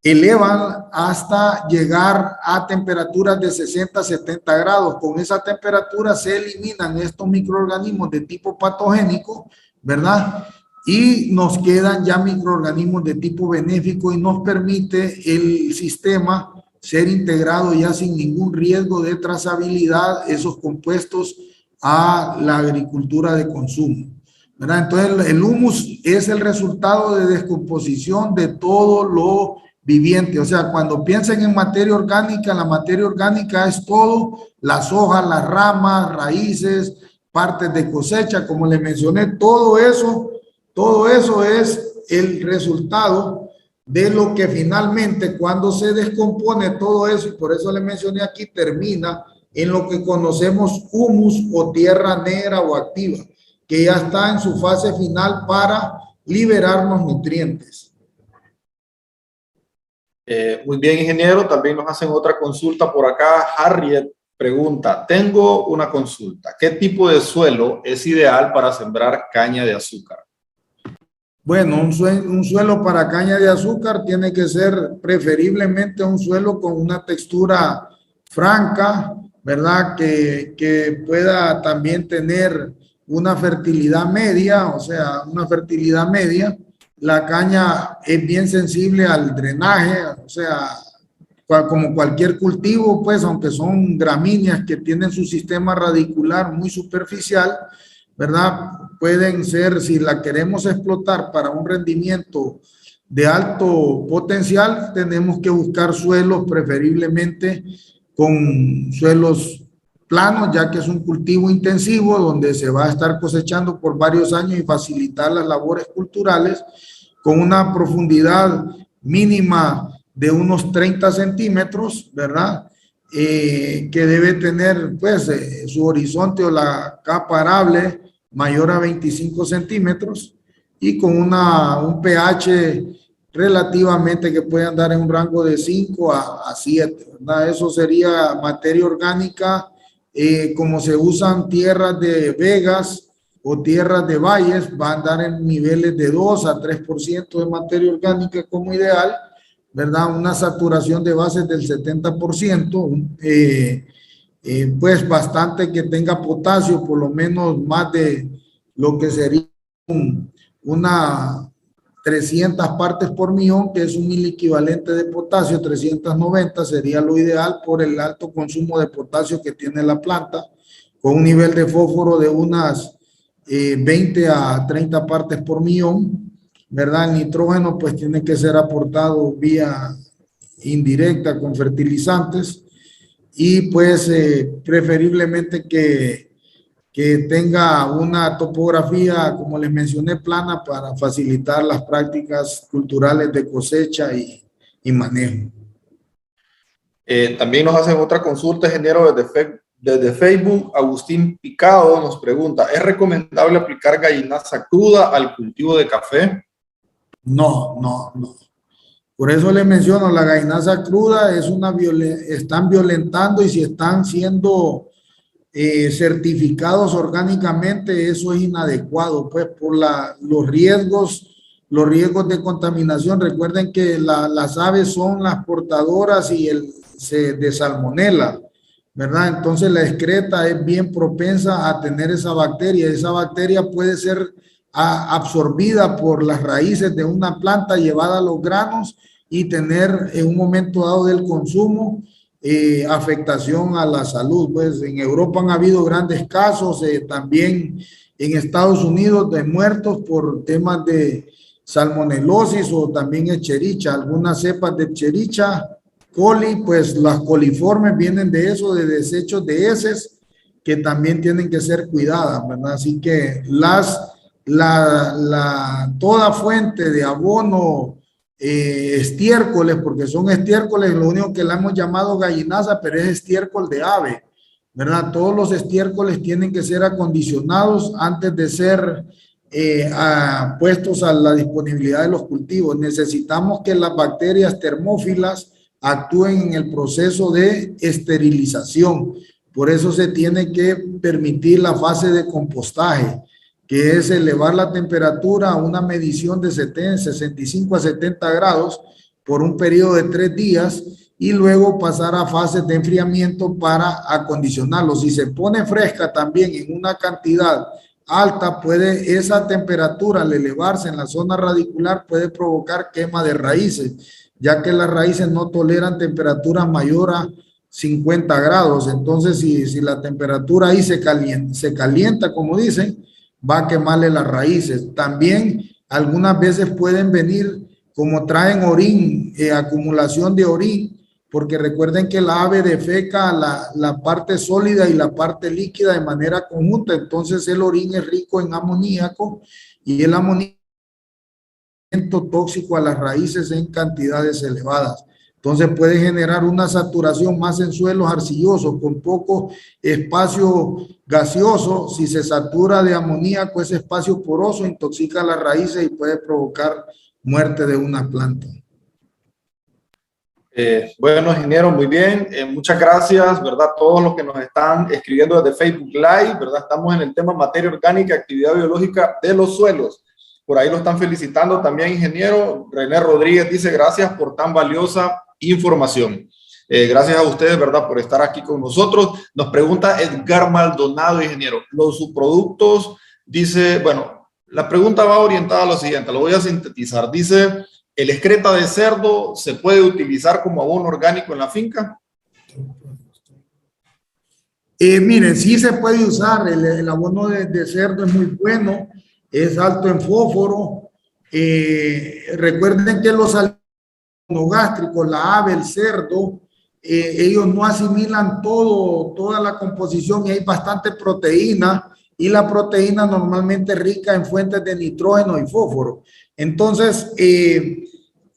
elevan hasta llegar a temperaturas de 60 a 70 grados. Con esa temperatura se eliminan estos microorganismos de tipo patogénico, ¿verdad? Y nos quedan ya microorganismos de tipo benéfico y nos permite el sistema ser integrado ya sin ningún riesgo de trazabilidad esos compuestos a la agricultura de consumo, ¿verdad? Entonces el humus es el resultado de descomposición de todo lo viviente. O sea, cuando piensen en materia orgánica, la materia orgánica es todo, las hojas, las ramas, raíces, partes de cosecha, como les mencioné, todo eso es el resultado de lo que finalmente cuando se descompone todo eso, y por eso le mencioné aquí, termina en lo que conocemos humus o tierra negra o activa, que ya está en su fase final para liberarnos nutrientes. Muy bien, ingeniero. También nos hacen otra consulta por acá. Harriet pregunta, tengo una consulta. ¿Qué tipo de suelo es ideal para sembrar caña de azúcar? Bueno, un suelo para caña de azúcar tiene que ser preferiblemente un suelo con una textura franca, ¿verdad? Que pueda también tener una fertilidad media, o sea, una fertilidad media. La caña es bien sensible al drenaje, o sea, como cualquier cultivo, pues, aunque son gramíneas que tienen su sistema radicular muy superficial, ¿verdad? Pueden ser, si la queremos explotar para un rendimiento de alto potencial, tenemos que buscar suelos preferiblemente con suelos planos, ya que es un cultivo intensivo donde se va a estar cosechando por varios años y facilitar las labores culturales con una profundidad mínima de unos 30 centímetros, ¿verdad? Que debe tener pues su horizonte o la capa arable mayor a 25 centímetros y con un pH relativamente que puede andar en un rango de 5 a 7, ¿verdad? Eso sería materia orgánica. Como se usan tierras de vegas o tierras de valles, va a andar en niveles de 2 a 3% de materia orgánica como ideal, ¿verdad? Una saturación de bases del 70%, pues bastante que tenga potasio, por lo menos más de lo que sería una 300 partes por millón, que es un mil equivalente de potasio. 390 sería lo ideal por el alto consumo de potasio que tiene la planta, con un nivel de fósforo de unas 20 a 30 partes por millón, ¿verdad? El nitrógeno pues tiene que ser aportado vía indirecta con fertilizantes y pues preferiblemente que tenga una topografía, como les mencioné, plana para facilitar las prácticas culturales de cosecha y manejo. También nos hacen otra consulta, ingeniero, desde Facebook. Agustín Picado nos pregunta, ¿es recomendable aplicar gallinaza cruda al cultivo de café? No. Por eso les menciono, la gallinaza cruda es están violentando, y si están siendo certificados orgánicamente, eso es inadecuado, pues por los riesgos de contaminación. Recuerden que las aves son las portadoras de salmonela, ¿verdad? Entonces la excreta es bien propensa a tener esa bacteria. Esa bacteria puede ser absorbida por las raíces de una planta, llevada a los granos y tener en un momento dado del consumo afectación a la salud. Pues en Europa han habido grandes casos, también en Estados Unidos, de muertos por temas de salmonelosis o también Escherichia. Algunas cepas de Escherichia coli, pues las coliformes vienen de eso, de desechos de heces, que también tienen que ser cuidadas, ¿verdad? Así que toda fuente de abono, estiércoles, porque son estiércoles, lo único que le hemos llamado gallinaza, pero es estiércol de ave, ¿verdad? Todos los estiércoles tienen que ser acondicionados antes de ser puestos a la disponibilidad de los cultivos. Necesitamos que las bacterias termófilas actúen en el proceso de esterilización. Por eso se tiene que permitir la fase de compostaje, que es elevar la temperatura a una medición de 65 a 70 grados por un periodo de 3 días y luego pasar a fases de enfriamiento para acondicionarlo. Si se pone fresca también en una cantidad alta, puede esa temperatura al elevarse en la zona radicular puede provocar quema de raíces, ya que las raíces no toleran temperaturas mayor a 50 grados. Entonces, si la temperatura ahí se calienta, como dicen, va a quemarle las raíces. También algunas veces pueden venir, como traen orín, acumulación de orín, porque recuerden que la ave defeca la parte sólida y la parte líquida de manera conjunta. Entonces el orín es rico en amoníaco y el amoníaco es tóxico a las raíces en cantidades elevadas. Entonces puede generar una saturación más en suelos arcillosos con poco espacio gaseoso. Si se satura de amoníaco, ese espacio poroso intoxica las raíces y puede provocar muerte de una planta. Bueno, ingeniero, muy bien. Muchas gracias, ¿verdad? Todos los que nos están escribiendo desde Facebook Live, ¿verdad? Estamos en el tema materia orgánica, actividad biológica de los suelos. Por ahí lo están felicitando también, ingeniero. René Rodríguez dice, gracias por tan valiosa información. Gracias a ustedes, ¿verdad?, por estar aquí con nosotros. Nos pregunta Edgar Maldonado, ingeniero, los subproductos, dice, bueno, la pregunta va orientada a lo siguiente, lo voy a sintetizar. Dice, ¿el excreta de cerdo se puede utilizar como abono orgánico en la finca? Miren, sí se puede usar. El abono de cerdo es muy bueno, es alto en fósforo. Recuerden que los alimentos monogástricos, la ave, el cerdo, ellos no asimilan toda la composición y hay bastante proteína, y la proteína normalmente es rica en fuentes de nitrógeno y fósforo. Entonces,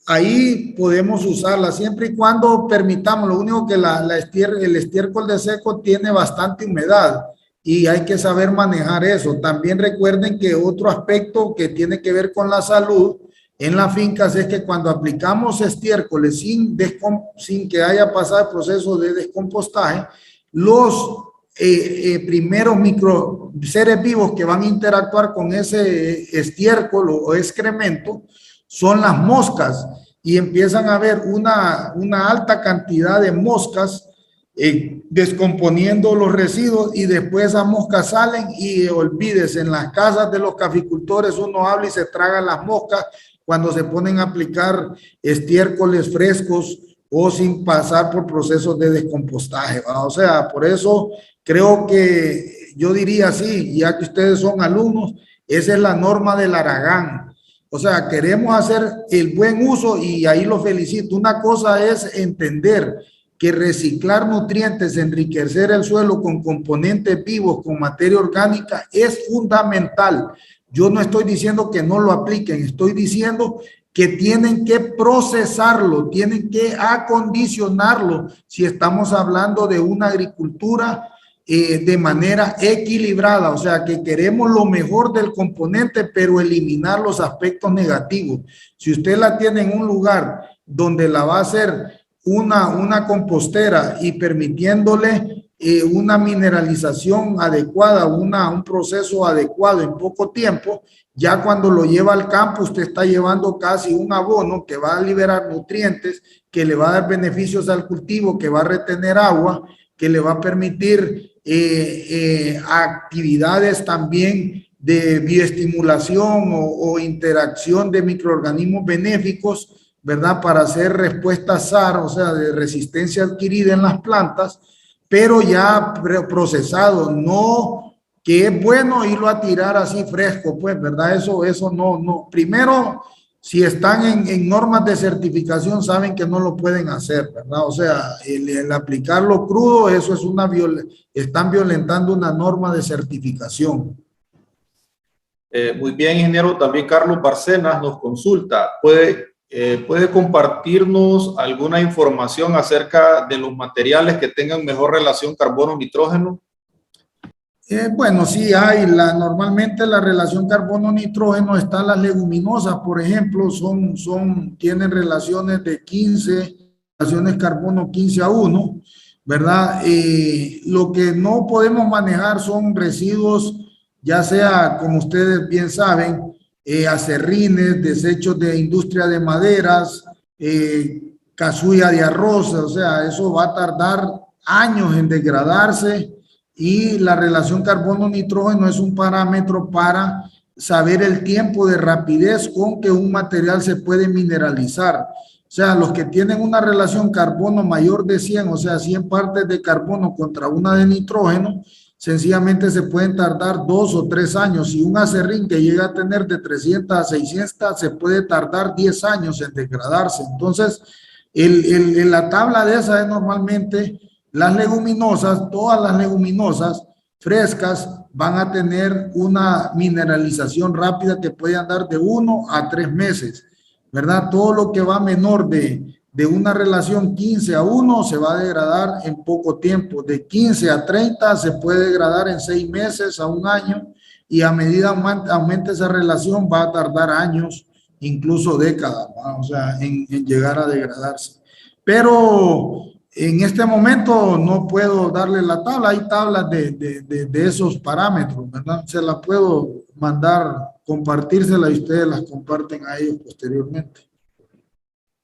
ahí podemos usarla siempre y cuando permitamos. Lo único que el estiércol de seco tiene bastante humedad y hay que saber manejar eso. También recuerden que otro aspecto que tiene que ver con la salud en las fincas es que cuando aplicamos estiércoles sin que haya pasado el proceso de descompostaje, los primeros seres vivos que van a interactuar con ese estiércol o excremento son las moscas, y empiezan a haber una alta cantidad de moscas descomponiendo los residuos y después esas moscas salen y olvídese, en las casas de los caficultores uno habla y se traga las moscas cuando se ponen a aplicar estiércoles frescos o sin pasar por procesos de descompostaje, ¿va? O sea, por eso creo que yo diría así, ya que ustedes son alumnos, esa es la norma del Aragán. O sea, queremos hacer el buen uso y ahí lo felicito. Una cosa es entender que reciclar nutrientes, enriquecer el suelo con componentes vivos, con materia orgánica, es fundamental. Yo no estoy diciendo que no lo apliquen, estoy diciendo que tienen que procesarlo, tienen que acondicionarlo si estamos hablando de una agricultura de manera equilibrada, o sea que queremos lo mejor del componente, pero eliminar los aspectos negativos. Si usted la tiene en un lugar donde la va a hacer una compostera y permitiéndole una mineralización adecuada, un proceso adecuado en poco tiempo, ya cuando lo lleva al campo usted está llevando casi un abono que va a liberar nutrientes, que le va a dar beneficios al cultivo, que va a retener agua, que le va a permitir actividades también de bioestimulación o interacción de microorganismos benéficos, ¿verdad? Para hacer respuestas SAR, o sea, de resistencia adquirida en las plantas, pero ya procesado, no que es bueno irlo a tirar así fresco, pues, ¿verdad? Eso no. Primero, si están en normas de certificación, saben que no lo pueden hacer, ¿verdad? O sea, el aplicarlo crudo, eso es están violentando una norma de certificación. Muy bien, ingeniero. También Carlos Barcenas nos consulta. ¿Puede compartirnos alguna información acerca de los materiales que tengan mejor relación carbono-nitrógeno? Bueno, sí hay. Normalmente la relación carbono-nitrógeno está en las leguminosas, por ejemplo, tienen relaciones de 15, relaciones carbono 15:1, ¿verdad? Lo que no podemos manejar son residuos, ya sea, como ustedes bien saben, acerrines, desechos de industria de maderas, casulla de arroz, o sea, eso va a tardar años en degradarse. Y la relación carbono-nitrógeno es un parámetro para saber el tiempo de rapidez con que un material se puede mineralizar. O sea, los que tienen una relación carbono mayor de 100, o sea, 100 partes de carbono contra una de nitrógeno, sencillamente se pueden tardar 2 o 3 años. Y un acerrín que llega a tener de 300 a 600 se puede tardar 10 años en degradarse. Entonces, la tabla de esa es normalmente... Las leguminosas, todas las leguminosas frescas van a tener una mineralización rápida que puede andar de 1 a 3 meses, ¿verdad? Todo lo que va menor de una relación 15:1 se va a degradar en poco tiempo. De 15 a 30 se puede degradar en 6 meses a 1 año y a medida aumente esa relación va a tardar años, incluso décadas, ¿no? O sea, en llegar a degradarse. Pero... en este momento no puedo darle la tabla, hay tablas de esos parámetros, ¿verdad? Se la puedo mandar, compartírsela y ustedes las comparten a ellos posteriormente.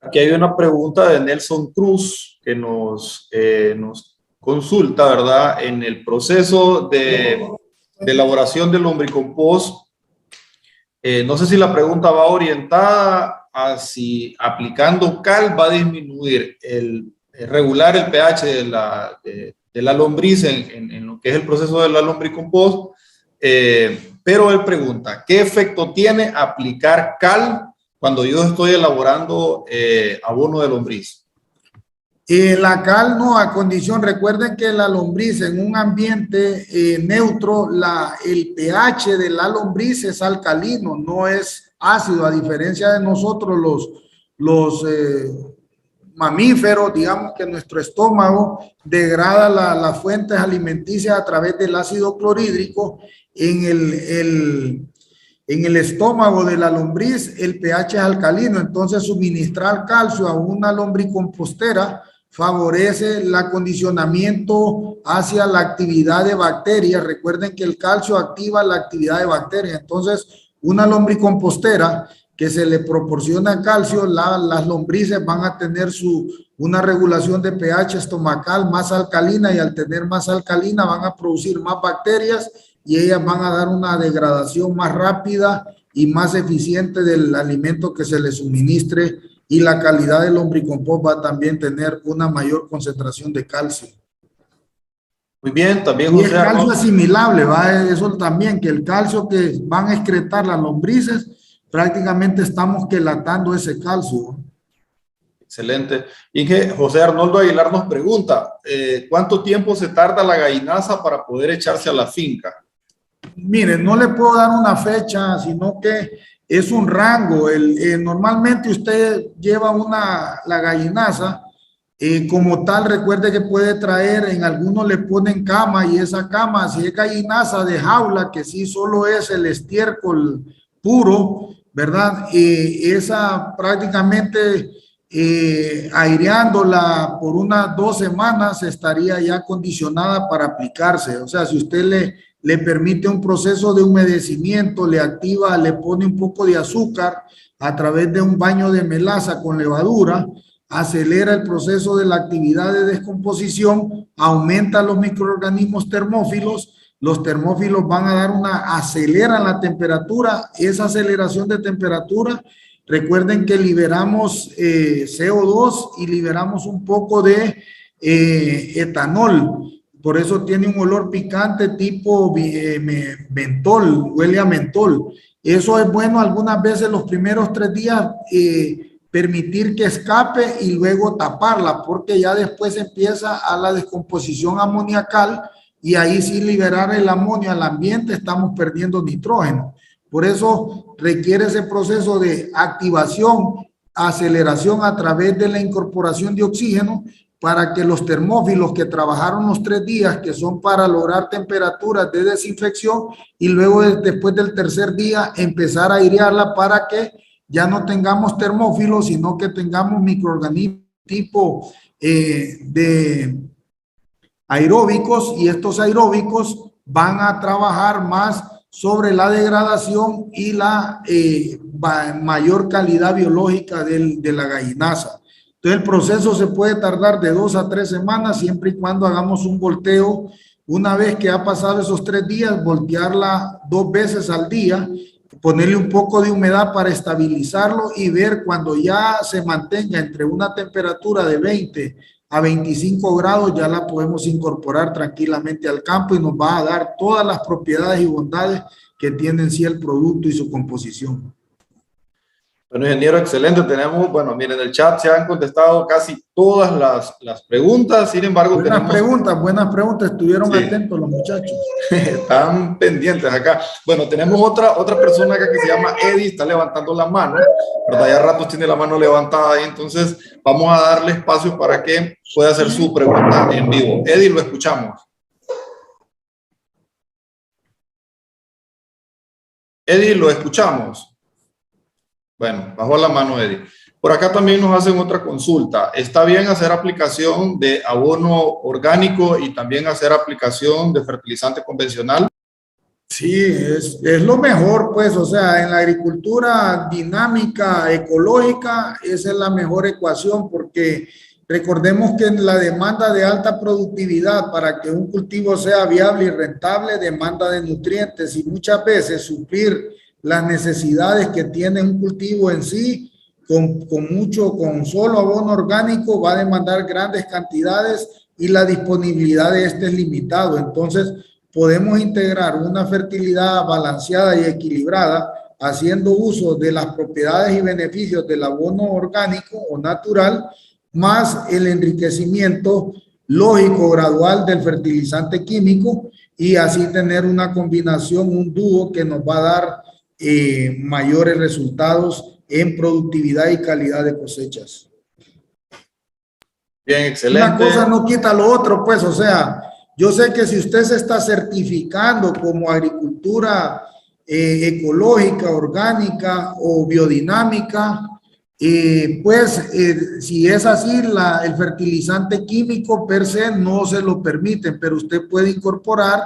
Aquí hay una pregunta de Nelson Cruz que nos consulta, ¿verdad? En el proceso de elaboración del lombricompost, no sé si la pregunta va orientada a si aplicando cal va a disminuir regular el pH de la lombriz en lo que es el proceso de la lombricompost, pero él pregunta, ¿qué efecto tiene aplicar cal cuando yo estoy elaborando abono de lombriz? La cal no, a condición, recuerden que la lombriz en un ambiente neutro, el pH de la lombriz es alcalino, no es ácido, a diferencia de nosotros los mamíferos, digamos que nuestro estómago degrada las fuentes alimenticias a través del ácido clorhídrico. En el estómago de la lombriz el pH es alcalino, entonces suministrar calcio a una lombricompostera favorece el acondicionamiento hacia la actividad de bacterias. Recuerden que el calcio activa la actividad de bacterias, entonces una lombricompostera que se le proporciona calcio, las lombrices van a tener una regulación de pH estomacal más alcalina, y al tener más alcalina van a producir más bacterias y ellas van a dar una degradación más rápida y más eficiente del alimento que se les suministre, y la calidad del lombricompost va a también tener una mayor concentración de calcio. Muy bien, también y el calcio asimilable, ¿va? Eso también, que el calcio que van a excretar las lombrices, prácticamente estamos quelatando ese calcio. Excelente. Inge, José Arnoldo Aguilar nos pregunta, ¿cuánto tiempo se tarda la gallinaza para poder echarse a la finca? Mire, no le puedo dar una fecha, sino que es un rango. Normalmente usted lleva la gallinaza, como tal, recuerde que puede traer, en algunos le ponen cama, y esa cama, si es gallinaza de jaula, que sí solo es el estiércol puro, ¿verdad? Esa prácticamente aireándola por unas 2 semanas estaría ya condicionada para aplicarse. O sea, si usted le permite un proceso de humedecimiento, le activa, le pone un poco de azúcar a través de un baño de melaza con levadura, acelera el proceso de la actividad de descomposición, aumenta los microorganismos termófilos. Los termófilos van a dar aceleran la temperatura. Esa aceleración de temperatura, recuerden que liberamos CO2 y liberamos un poco de etanol. Por eso tiene un olor picante tipo mentol, huele a mentol. Eso es bueno algunas veces los primeros 3 días, permitir que escape y luego taparla, porque ya después empieza a la descomposición amoniacal, y ahí sí liberar el amonio al ambiente estamos perdiendo nitrógeno. Por eso requiere ese proceso de activación, aceleración a través de la incorporación de oxígeno, para que los termófilos que trabajaron los 3 días, que son para lograr temperaturas de desinfección, y luego después del tercer día empezar a airearla para que ya no tengamos termófilos, sino que tengamos microorganismos tipo de aeróbicos, y estos aeróbicos van a trabajar más sobre la degradación y la mayor calidad biológica de la gallinaza. Entonces el proceso se puede tardar de 2 a 3 semanas, siempre y cuando hagamos un volteo. Una vez que ha pasado esos 3 días, voltearla 2 veces al día, ponerle un poco de humedad para estabilizarlo, y ver cuando ya se mantenga entre una temperatura de 20 a 25 grados, ya la podemos incorporar tranquilamente al campo, y nos va a dar todas las propiedades y bondades que tiene en sí el producto y su composición. Bueno, ingeniero, excelente. Tenemos, bueno, miren, en el chat se han contestado casi todas las preguntas. Sin embargo, buenas preguntas. Estuvieron atentos los muchachos. Están pendientes acá. Bueno, tenemos otra persona acá que se llama Eddie, está levantando la mano, ¿verdad? Ya ratos tiene la mano levantada ahí, entonces vamos a darle espacio para que pueda hacer su pregunta en vivo. Eddie, lo escuchamos. Eddie, lo escuchamos. Bueno, bajó la mano Eddie. Por acá también nos hacen otra consulta. ¿Está bien hacer aplicación de abono orgánico y también hacer aplicación de fertilizante convencional? Sí, es lo mejor, pues, o sea, en la agricultura dinámica, ecológica, esa es la mejor ecuación, porque recordemos que la demanda de alta productividad para que un cultivo sea viable y rentable demanda de nutrientes, y muchas veces suplir las necesidades que tiene un cultivo en sí, con solo abono orgánico va a demandar grandes cantidades, y la disponibilidad de este es limitado. Entonces podemos integrar una fertilidad balanceada y equilibrada haciendo uso de las propiedades y beneficios del abono orgánico o natural, más el enriquecimiento lógico gradual del fertilizante químico, y así tener una combinación, un dúo que nos va a dar mayores resultados en productividad y calidad de cosechas. Bien, excelente. Una cosa no quita lo otro, pues, o sea, yo sé que si usted se está certificando como agricultura ecológica, orgánica o biodinámica, pues si es así, el fertilizante químico per se no se lo permiten, pero usted puede incorporar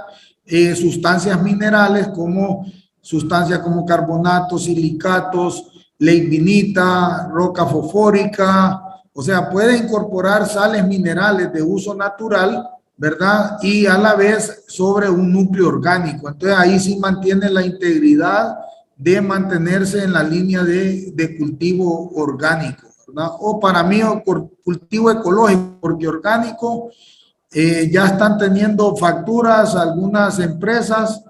sustancias minerales como carbonatos, silicatos, leitvinita, roca fosfórica, O sea, puede incorporar sales minerales de uso natural, ¿verdad? Y a la vez sobre un núcleo orgánico. Entonces ahí sí mantiene la integridad de mantenerse en la línea de cultivo orgánico, ¿verdad? O para mí cultivo ecológico, porque orgánico ya están teniendo facturas algunas empresas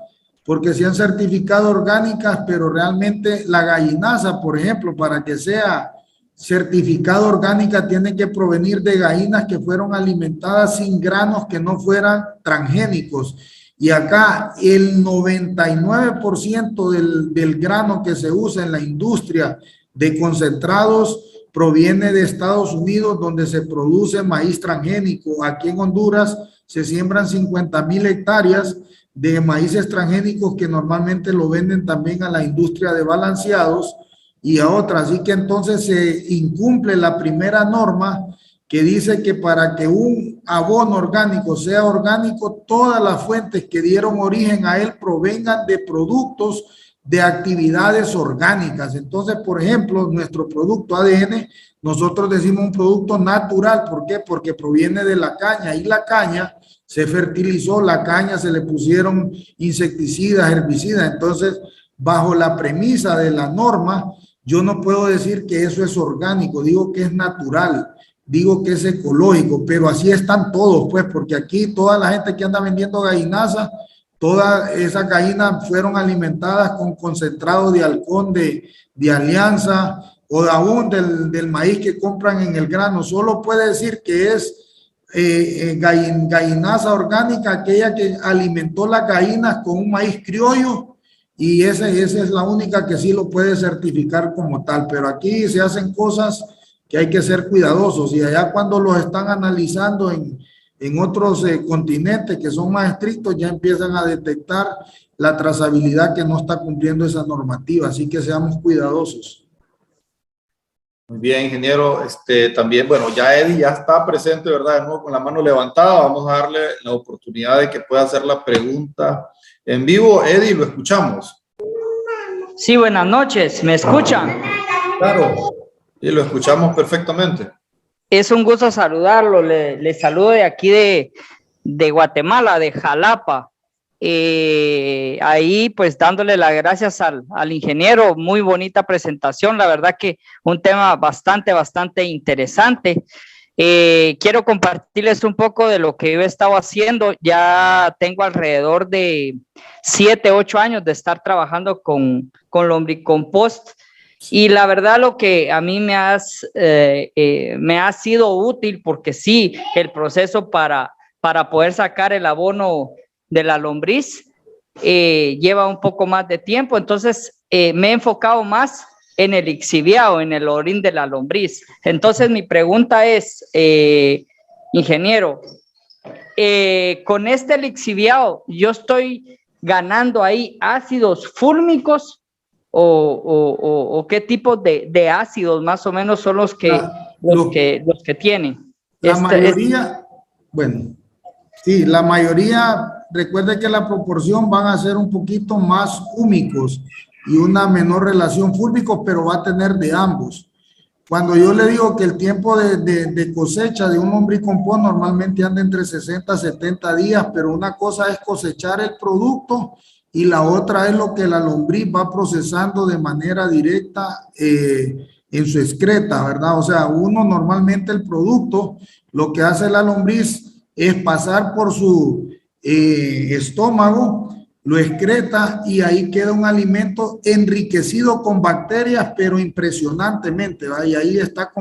porque se han certificado orgánicas, pero realmente la gallinaza, por ejemplo, para que sea certificado orgánica, tiene que provenir de gallinas que fueron alimentadas sin granos que no fueran transgénicos. Y acá el 99% del grano que se usa en la industria de concentrados proviene de Estados Unidos, donde se produce maíz transgénico. Aquí en Honduras se siembran 50,000 hectáreas de maíces transgénicos que normalmente lo venden también a la industria de balanceados y a otras. Así que entonces se incumple la primera norma que dice que para que un abono orgánico sea orgánico, todas las fuentes que dieron origen a él provengan de productos de actividades orgánicas. Entonces, por ejemplo, nuestro producto ADN, nosotros decimos un producto natural. ¿Por qué? Porque proviene de la caña, y la caña se fertilizó, la caña se le pusieron insecticidas, herbicidas. Entonces, bajo la premisa de la norma, yo no puedo decir que eso es orgánico, digo que es natural, digo que es ecológico, pero así están todos, pues, porque aquí toda la gente que anda vendiendo gallinazas, todas esas gallinas fueron alimentadas con concentrado de halcón de Alianza o aún del maíz que compran en el grano. Solo puede decir que es gallinaza orgánica, aquella que alimentó las gallinas con un maíz criollo, y esa es la única que sí lo puede certificar como tal. Pero aquí se hacen cosas que hay que ser cuidadosos, y allá cuando los están analizando en otros continentes que son más estrictos, ya empiezan a detectar la trazabilidad que no está cumpliendo esa normativa. Así que seamos cuidadosos. Muy bien, ingeniero. También, bueno, ya Eddie ya está presente, ¿verdad? De nuevo con la mano levantada. Vamos a darle la oportunidad de que pueda hacer la pregunta en vivo. Eddie, lo escuchamos. Sí, buenas noches. ¿Me escuchan? Claro. Sí, lo escuchamos perfectamente. Es un gusto saludarlo. Le saludo de aquí de Guatemala, de Jalapa. Ahí pues dándole las gracias al ingeniero. Muy bonita presentación, la verdad que un tema bastante interesante. Quiero compartirles un poco de lo que yo he estado haciendo. Ya tengo alrededor de 7, 8 años de estar trabajando con lombricompost, y la verdad lo que a mí me ha sido útil, porque sí, el proceso para poder sacar el abono de la lombriz lleva un poco más de tiempo. Entonces me he enfocado más en el lixiviado, en el orín de la lombriz. Entonces mi pregunta es, ingeniero, con este lixiviado, ¿yo estoy ganando ahí ácidos fúlmicos o qué tipo de ácidos más o menos son los que tienen? La mayoría, bueno, sí, la mayoría, recuerde que la proporción van a ser un poquito más húmicos y una menor relación fúlmicos, pero va a tener de ambos. Cuando yo le digo que el tiempo de cosecha de un lombricompost normalmente anda entre 60 a 70 días, pero una cosa es cosechar el producto y la otra es lo que la lombriz va procesando de manera directa en su excreta, ¿verdad? O sea, uno normalmente el producto, lo que hace la lombriz es pasar por su estómago, lo excreta y ahí queda un alimento enriquecido con bacterias, pero impresionantemente, ¿verdad? Y ahí está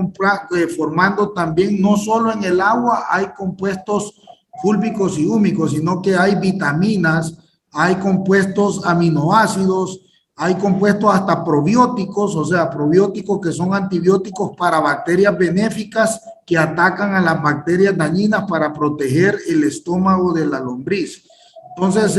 formando también, no solo en el agua hay compuestos fúlbicos y húmicos, sino que hay vitaminas, hay compuestos aminoácidos, hay compuestos hasta probióticos, o sea, probióticos que son antibióticos para bacterias benéficas que atacan a las bacterias dañinas para proteger el estómago de la lombriz. Entonces,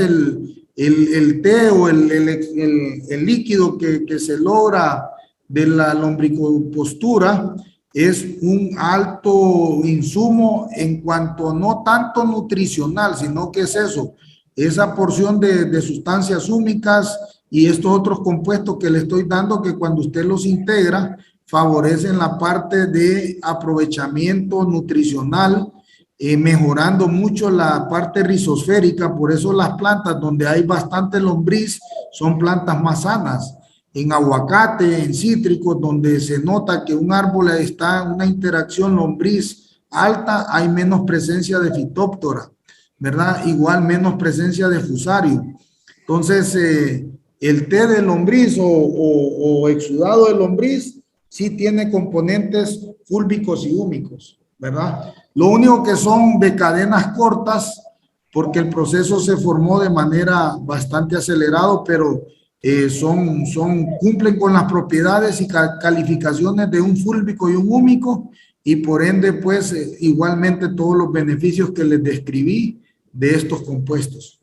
el té o el líquido que se logra de la lombricompostura es un alto insumo en cuanto no tanto nutricional, sino que es eso, esa porción de sustancias húmicas y estos otros compuestos que le estoy dando, que cuando usted los integra, favorecen la parte de aprovechamiento nutricional, mejorando mucho la parte rizosférica. Por eso las plantas donde hay bastante lombriz son plantas más sanas. En aguacate, en cítricos, donde se nota que un árbol está en una interacción lombriz alta, hay menos presencia de fitóptora, ¿verdad? Igual menos presencia de fusario. Entonces, el té de lombriz o exudado de lombriz sí tiene componentes fúlbicos y húmicos, ¿verdad? Lo único que son de cadenas cortas, porque el proceso se formó de manera bastante acelerado, pero cumplen con las propiedades y calificaciones de un fúlbico y un húmico, y por ende, pues, igualmente todos los beneficios que les describí de estos compuestos.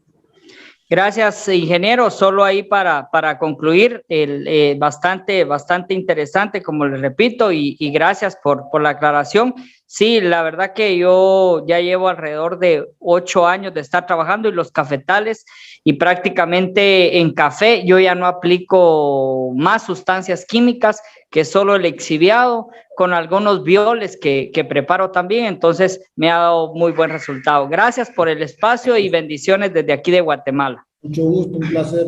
Gracias, ingeniero. Solo ahí para concluir, bastante interesante, como les repito, y gracias por la aclaración. Sí, la verdad que yo ya llevo alrededor de 8 años de estar trabajando en los cafetales, y prácticamente en café yo ya no aplico más sustancias químicas que solo el exhibiado con algunos violes que preparo también. Entonces me ha dado muy buen resultado. Gracias por el espacio y bendiciones desde aquí de Guatemala. Mucho gusto, un placer.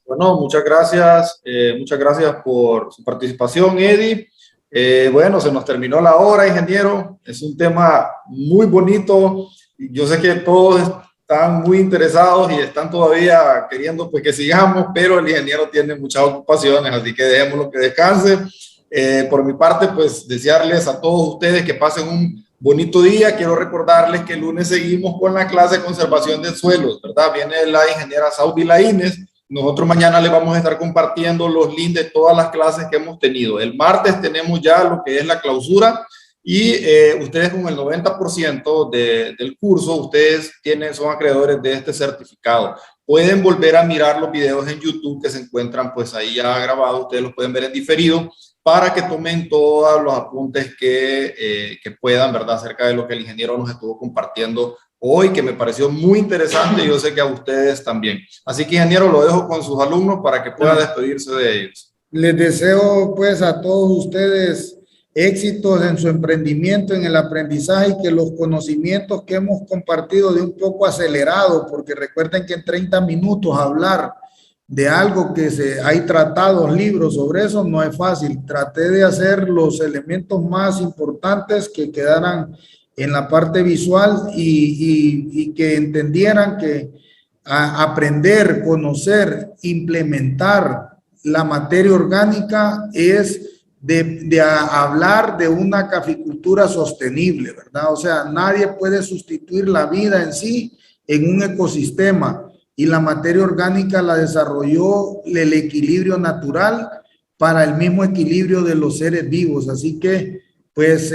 Bueno, muchas gracias por su participación, Eddie. Bueno, se nos terminó la hora, ingeniero. Es un tema muy bonito. Yo sé que todos están muy interesados y están todavía queriendo pues que sigamos, pero el ingeniero tiene muchas ocupaciones, así que dejémoslo que descanse. Por mi parte, pues desearles a todos ustedes que pasen un bonito día. Quiero recordarles que el lunes seguimos con la clase de conservación de suelos, ¿verdad? Viene la ingeniera Saudi Laínez. Nosotros mañana les vamos a estar compartiendo los links de todas las clases que hemos tenido. El martes tenemos ya lo que es la clausura, y ustedes con el 90% del curso, ustedes son acreedores de este certificado. Pueden volver a mirar los videos en YouTube que se encuentran pues ahí ya grabados. Ustedes los pueden ver en diferido para que tomen todos los apuntes que puedan, ¿verdad? Acerca de lo que el ingeniero nos estuvo compartiendo hoy, que me pareció muy interesante, y yo sé que a ustedes también. Así que, ingeniero, lo dejo con sus alumnos para que pueda despedirse de ellos. Les deseo pues a todos ustedes éxitos en su emprendimiento, en el aprendizaje, y que los conocimientos que hemos compartido de un poco acelerado, porque recuerden que en 30 minutos hablar de algo que hay tratados, libros sobre eso, no es fácil. Traté de hacer los elementos más importantes que quedaran en la parte visual y que entendieran que aprender, conocer, implementar la materia orgánica es de hablar de una caficultura sostenible, ¿verdad? O sea, nadie puede sustituir la vida en sí en un ecosistema, y la materia orgánica la desarrolló el equilibrio natural para el mismo equilibrio de los seres vivos. Así que, pues,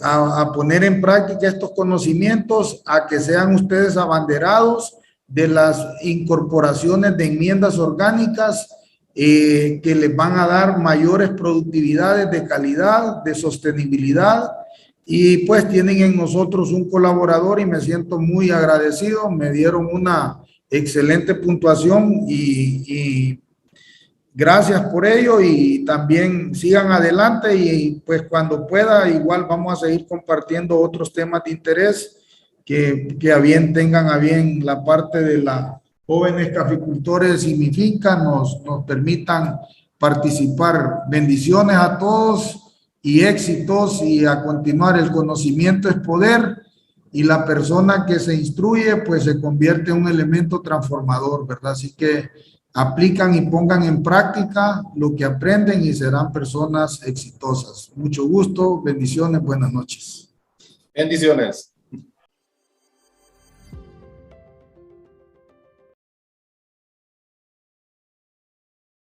a poner en práctica estos conocimientos, a que sean ustedes abanderados de las incorporaciones de enmiendas orgánicas que les van a dar mayores productividades de calidad, de sostenibilidad, y pues tienen en nosotros un colaborador y me siento muy agradecido. Me dieron una excelente puntuación y gracias por ello, y también sigan adelante, y pues cuando pueda igual vamos a seguir compartiendo otros temas de interés que tengan a bien la parte de la jóvenes caficultores y mi finca nos permitan participar. Bendiciones a todos y éxitos, y a continuar. El conocimiento es poder, y la persona que se instruye pues se convierte en un elemento transformador, ¿verdad? Así que aplican y pongan en práctica lo que aprenden y serán personas exitosas. Mucho gusto, bendiciones, buenas noches. Bendiciones.